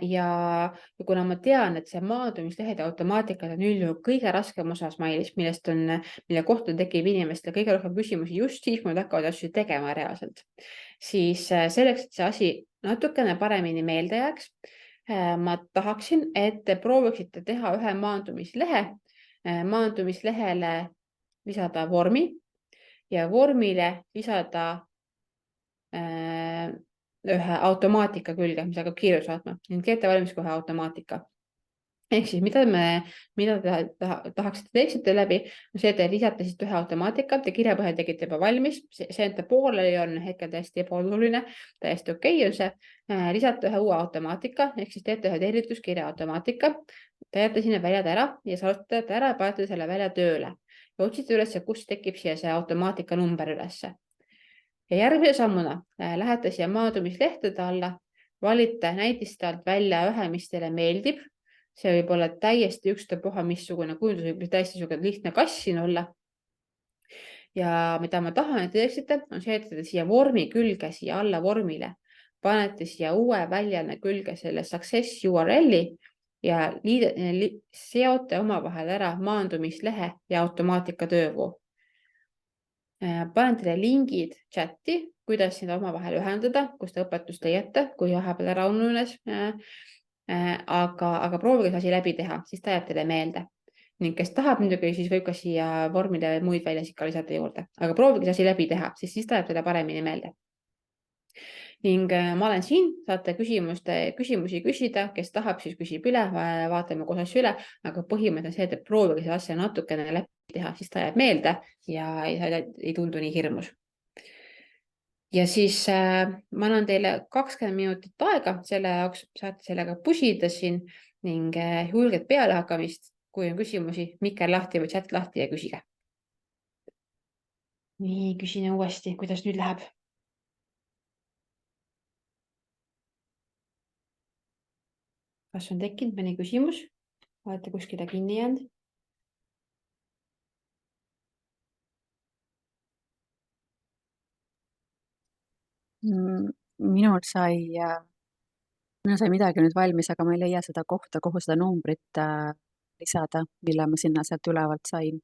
Ja kuna ma tean, et see maandumislehede automaatikad on üldjuhul kõige raskem osa Smiley'st, mille kohta tekib inimestel kõige rohkem küsimusi just siis, kui nad hakkavad asju tegema reaalselt, siis selleks, et see asi natukene paremini meelde jääks, ma tahaksin, et te prooviksite teha ühe maandumislehe, maandumislehele lisada vormi ja vormile lisada ühe automaatika külge, mis hakkab kirju saatma. Teete valmis kohe automaatika. Ehk siis mida te tahaksite teeksite läbi, see, te lisate siis ühe automaatika, te kirja põhjal tegite juba valmis, see, et ta pooleli on hetkel täiesti ebaoluline, täiesti okei on see, lisate ühe uue automaatika, ehk siis teete ühe tervituskirja automaatika, teete sinna väljad ära ja salvestate ära ja panete selle välja tööle. Ja otsite üles, kus tekib siia see automaatika number ülesse. ja järgmise sammuna lähete siia maandumislehtede alla, valite näidiste alt välja ühe, mis teile meeldib. See võib olla täiesti ükstapuha, missugune kujundus võib täiesti lihtne kass siin olla. Ja mida ma tahan, et te teeksite, on see, et te siia vormi külge, siia alla vormile, panete siia uue väljane külge selle success URL-i ja seote omavahel ära maandumislehe ja automaatika töövoo. Panen teile lingid chati, kuidas seda omavahel ühendada, kus te õpetust leiate, kui vahepeal ära ununes. Aga proovige see asi läbi teha, siis ta jääb teile meelde. Ning kes tahab muidugi, siis võib ka siia vormile muid väljasid ka lisada juurde. Aga proovige see asi läbi teha, siis ta jääb teile paremini meelde. Ning ma olen siin, saate küsimusi küsida, kes tahab, siis küsib üle, vaatame koos asju üle, aga põhimõte on see, et proovige see asja natukene läbi teha, siis ta jääb meelde ja ei tundu nii hirmus. Ja siis ma annan teile 20 minutit aega, selle jaoks saate sellega pusida siin ning julged peale hakkamist, kui on küsimusi, mikker lahti või chat lahti ja küsige. Nii, küsin uuesti, kuidas nüüd läheb. Kas on tekkinud mõni küsimus? Olete kuskile kinni jäänud? Minul sai midagi nüüd valmis, aga ma ei leia seda kohta, kuhu seda numbrit lisada, mille ma sinna sealt ülevalt sain.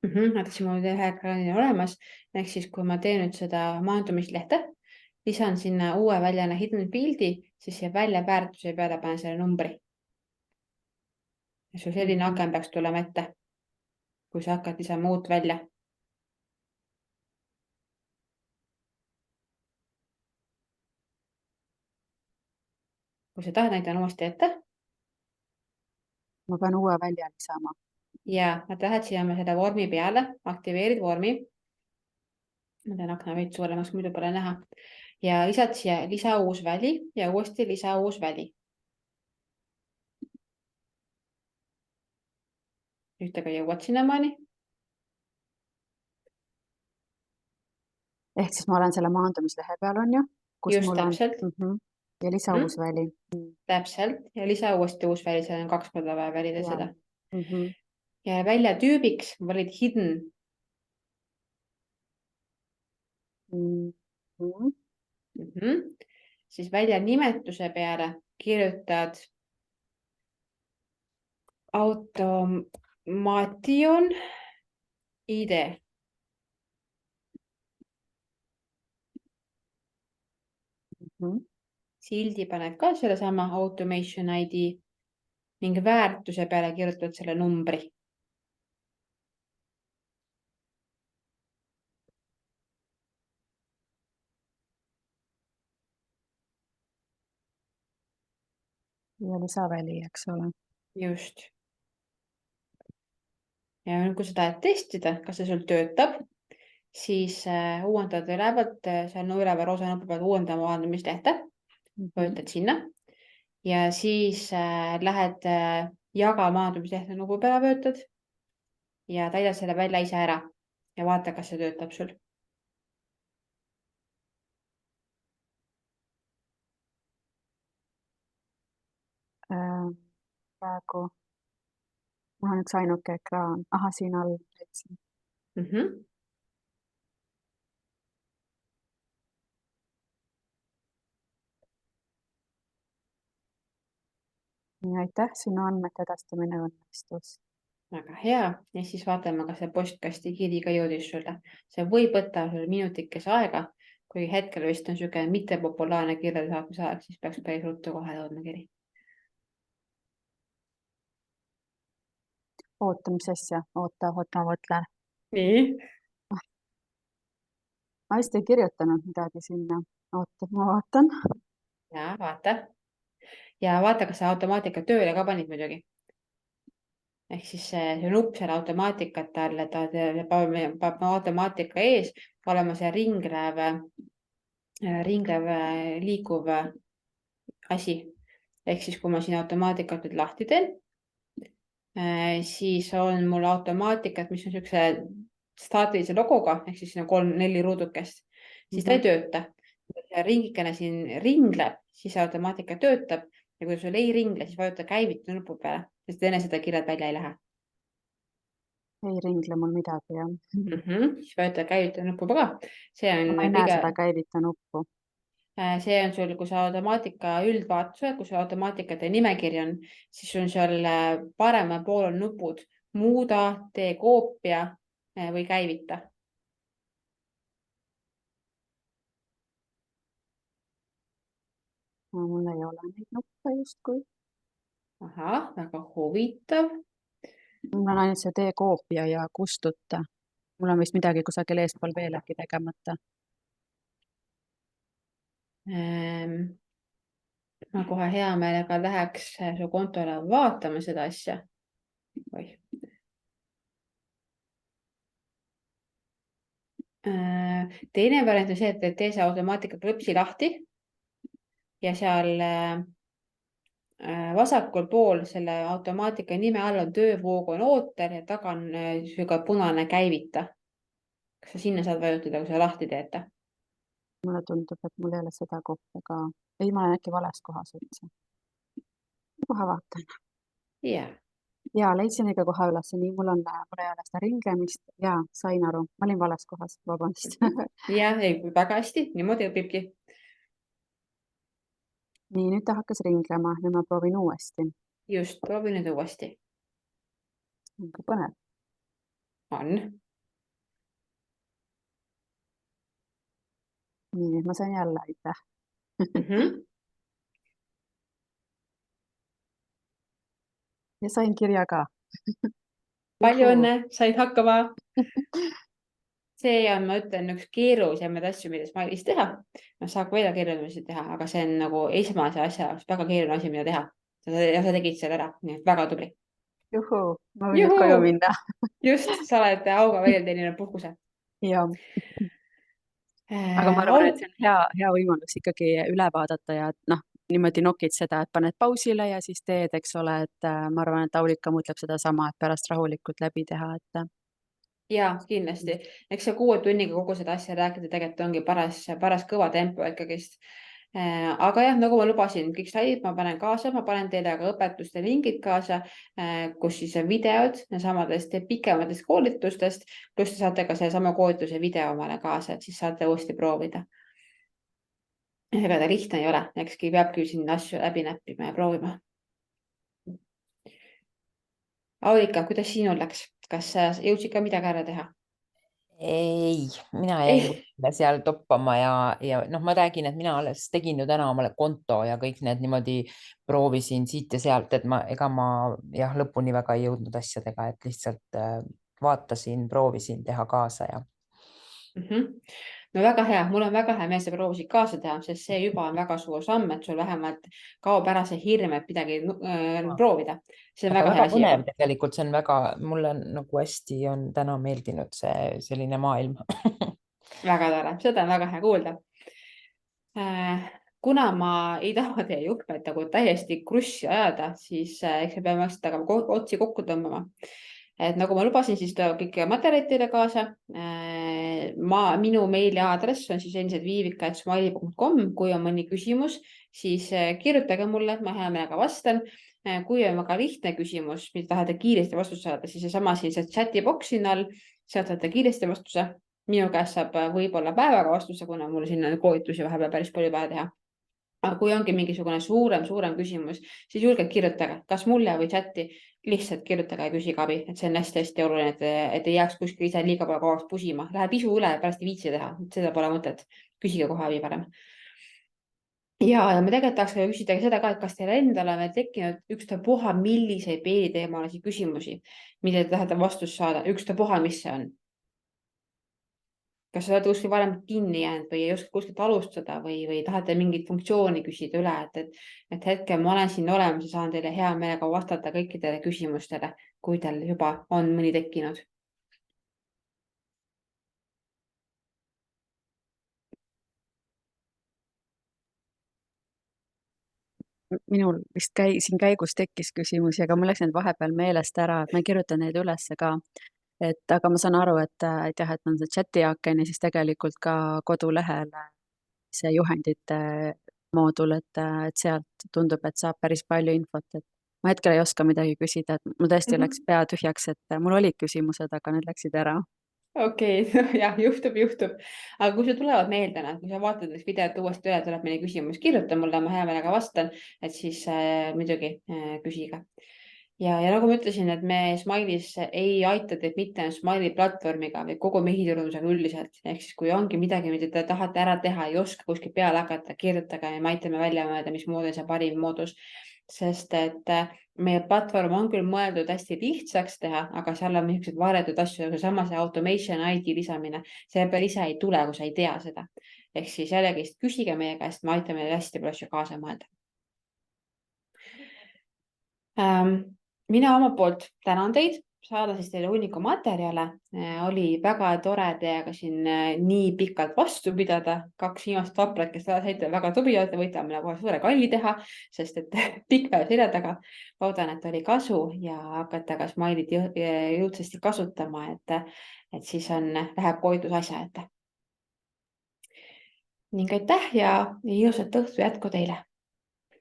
Näiteks mul on ühe ekraanil olemas, ehk siis kui ma teen nüüd seda maandumislehte, lisan sinna uue väljana hidden pildi, siis see välja väärtuse peale panen selle numbri. Ja sul selline aken peaks tulema ette, kui sa hakkad lisama uut välja. Kui sa tahad, näitan uuesti ette. Ma pean uue välja lisama. Ja nad lähed siia selle vormi peale, aktiveerid vormi. Ma teen akna veits suuremaks, muidu pole näha. Ja lisad siia lisa uus väli ja uuesti lisa uus väli. Ühtega jõuad sinnamaani. Ehk siis ma olen selle maandumislehe peal, on ju? Just täpselt. Ja lisa uus väli. Täpselt. Ja lisa uuesti uus väli, see on 2 korda vaja välida seda. Mhm. Ja välja tüübiks valid hidden. Siis välja nimetuse peale kirjutad automation ID. Sildi paned ka selle sama automation ID ning väärtuse peale kirjutad selle numbri. Ja lisaväli, eks ole. Just. Ja nüüd, kui sa tahad testida, kas see sul töötab, siis uuendad ülevalt, seal on üleval roosa nupu peal uuendama maandumislehte. Vajutad sinna ja siis lähed jaga maandumislehte nupu peale vajutad ja täidad selle välja ise ära ja vaata, kas see töötab sul. Praegu on üks ainuke ekraan. Aha, siin all. Nii, aitäh, sinu andmete edastamine õnnestus. Väga hea. Ja siis vaatame, kas see postkasti kiri ka jõudis sulle. See võib võtta sul minutikese aega, kui hetkel vist on selline mittepopulaarne kirjade saatmise aeg, siis peaks päris ruttu kohe jõudma kiri. Oota, mis asja? Oota, ma mõtlen. Nii. Ma vist ei kirjutanud midagi sinna. Oota, ma vaatan. Ja vaata. Ja vaata, kas sa automaatika tööle ka panid muidugi. Ehk siis see nupp seal automaatikat all, et automaatika ees olema see ringlev liikuv asi. Ehk siis, kui ma siin automaatikat nüüd lahti teen, siis on mul automaatikat, mis on selline staatilise logoga, ehk siis siin on 3-4 ruudukest. siis ta ei tööta. Kui see ringikene siin ringleb, siis see automaatika töötab ja kui sul ei ringle, siis vajuta käivita nupu peale, sest enne seda kirjad välja ei lähe. ei ringle mul midagi, jah. Siis vajuta käivita nupu ka. see on ma ei näe seda käivita nuppu. see on sul, kui sa automaatika üldvaatuse, kui sul automaatikate nimekiri on, siis on seal paremal pool on nupud muuda, tee koopia või käivita. No, mul ei ole neid nuppe justkui. ahah, väga huvitav. mul on ainult see tee koopia ja kustuta. mul on vist midagi kusagil eespool veel äkki tegemata. Ma kohe hea meelega läheks su kontole vaatama seda asja. Oih. Teine variant on see, et tee see automaatika klõpsi lahti ja seal vasakul pool selle automaatika nime all on töövoog on ootel ja taga on sihuke punane käivita. Kas sa sinna saad vajutada, kui sa lahti teete? mulle tundub, et mul ei ole seda kohta ka. ei, ma olen äkki vales kohas üldse. kohe vaatan. Yeah. ja leidsin õige koha üles, nii mul ei ole seda ringlemist ja sain aru, ma olin vales kohas, vabandust. ja ei, väga hästi, niimoodi õpibki. nii, nüüd ta hakkas ringlema, nüüd ma proovin uuesti. just, proovi nüüd uuesti. on ka põnev. on. nii, nüüd ma sain jälle, aitäh. ja sain kirja ka. palju õnne, said hakkama. see on, ma ütlen, üks keerulisemaid asju, mida Smile'is teha. noh, saab veel keerulisemaid teha, aga see on nagu esmase asja jaoks väga keeruline asi, mida teha. ja sa tegid selle ära, nii et väga tubli. juhuu, ma võin nüüd koju minna. just, sa oled auga välja teeninud puhkuse. jah. aga ma arvan, et see on hea võimalus ikkagi üle vaadata ja noh, niimoodi nokid seda, et paned pausile ja siis teed, eks ole, et ma arvan, et Aulika mõtleb sedasama, et pärast rahulikult läbi teha, et. ja kindlasti, eks see 6 tunniga kogu seda asja rääkida tegelikult ongi paras kõva tempo ikkagist. aga jah, nagu ma lubasin, kõik slaidid ma panen kaasa, ma panen teile ka õpetuste lingid kaasa, kus siis on videod samadest pikematest koolitustest, pluss te saate ka sellesama koolituse video omale kaasa, et siis saate uuesti proovida. ega ta lihtne ei ole, ekski peabki siin asju läbi näppima ja proovima. Aulika, kuidas sinul läks, kas sa jõudsid ka midagi ära teha? ei, mina jäin seal toppama ja noh, ma räägin, et mina alles tegin ju täna omale konto ja kõik need niimoodi proovisin siit ja sealt, et ega ma jah, lõpuni väga ei jõudnud asjadega, et lihtsalt vaatasin, proovisin teha kaasa ja. no väga hea, mul on väga hea meel, sa proovisid kaasa teha, sest see juba on väga suur samm, et sul vähemalt kaob ära see hirm, et midagi proovida. see on väga hea asi. tegelikult see on väga, mulle nagu hästi on täna meeldinud see selline maailm. väga tore, seda on väga hea kuulda. kuna ma ei taha teie juhtmeid nagu täiesti krussi ajada, siis eks me peame seda otsi kokku tõmbama. et nagu ma lubasin, siis tuleb kõik materjalid teile kaasa. minu meiliaadress on siis endiselt viivika@smiley.com, kui on mõni küsimus, siis kirjutage mulle, ma hea meelega vastan. kui on väga lihtne küsimus, mida tahate kiiresti vastust saada, siis seesama siin see chati box siin all, sealt saate kiiresti vastuse. minu käest saab võib-olla päevaga vastuse, kuna mul sinna koolitusi vahepeal päris palju vaja teha. aga kui ongi mingisugune suurem küsimus, siis julgelt kirjutage, kas mulle või chati, lihtsalt kirjutage ja küsige abi, et see on hästi-hästi oluline, et ei jääks kuskil ise liiga palju kauaks pusima, läheb isu üle ja pärast ei viitsi teha, seda pole mõtet. küsige kohe abi parem. ja ma tegelikult tahaks küsida seda ka, et kas teil endal on veel tekkinud ükstapuha milliseid peeliteemalisi küsimusi, mida te tahate vastust saada, ükstapuha, mis see on. kas sa oled kuskil varem kinni jäänud või ei oska kuskilt alustada või tahate mingit funktsiooni küsida üle, et hetkel ma olen siin olemas ja saan teile hea meelega vastata kõikidele küsimustele, kui teil juba on mõni tekkinud. minul vist siin käigus tekkis küsimusi, aga mul läks need vahepeal meelest ära, et ma ei kirjuta neid ülesse ka. et aga ma saan aru, et jah, et on see chati aken ja siis tegelikult ka kodulehel see juhendite moodul, et sealt tundub, et saab päris palju infot, et ma hetkel ei oska midagi küsida, et mul tõesti läks pea tühjaks, et mul olid küsimused, aga need läksid ära. okei, jah, juhtub. aga kui sul tulevad meelde, kui sa vaatad this videot uuesti üle, tuleb meile küsimus, kirjuta mulle, ma hea meelega vastan, et siis muidugi küsige. Ja nagu ma ütlesin, et me Smile'is ei aita teid mitte ainult Smile'i platvormiga või kogu mehiturundusega üldiselt. Ehk siis kui ongi midagi, mida te tahate ära teha, ei oska kuskil peale hakata, kirjutage ja me aitame välja mõelda, mismoodi see parim moodus. Sest et meie platvorm on küll mõeldud hästi lihtsaks teha, aga seal on niisugused varjatud asju, nagu sama see automation ID lisamine, see peale ise ei tule, kui sa ei tea seda. Ehk siis jällegi küsige meie käest, me aitame teil hästi palju asju kaasa mõelda. Mina oma poolt tänan teid, saada siis teile hunniku materjale. Oli väga tore teiega siin nii pikalt vastu pidada. 2 viimast vaprat, kes saite väga tubli olla, võite meile kohe suure kalli teha, sest et pikk päev selja taga. Loodan, et oli kasu ja hakata ka Smile'it jõudsasti kasutama, et siis läheb koidus asja ette. Ning aitäh ja ilusat õhtu jätku teile.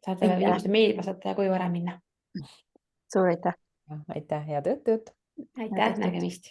Saate veel ilusti meeli vastata ja koju ära minna. Suur aitäh! Aitäh, head õhtut! Aitäh, nägemist!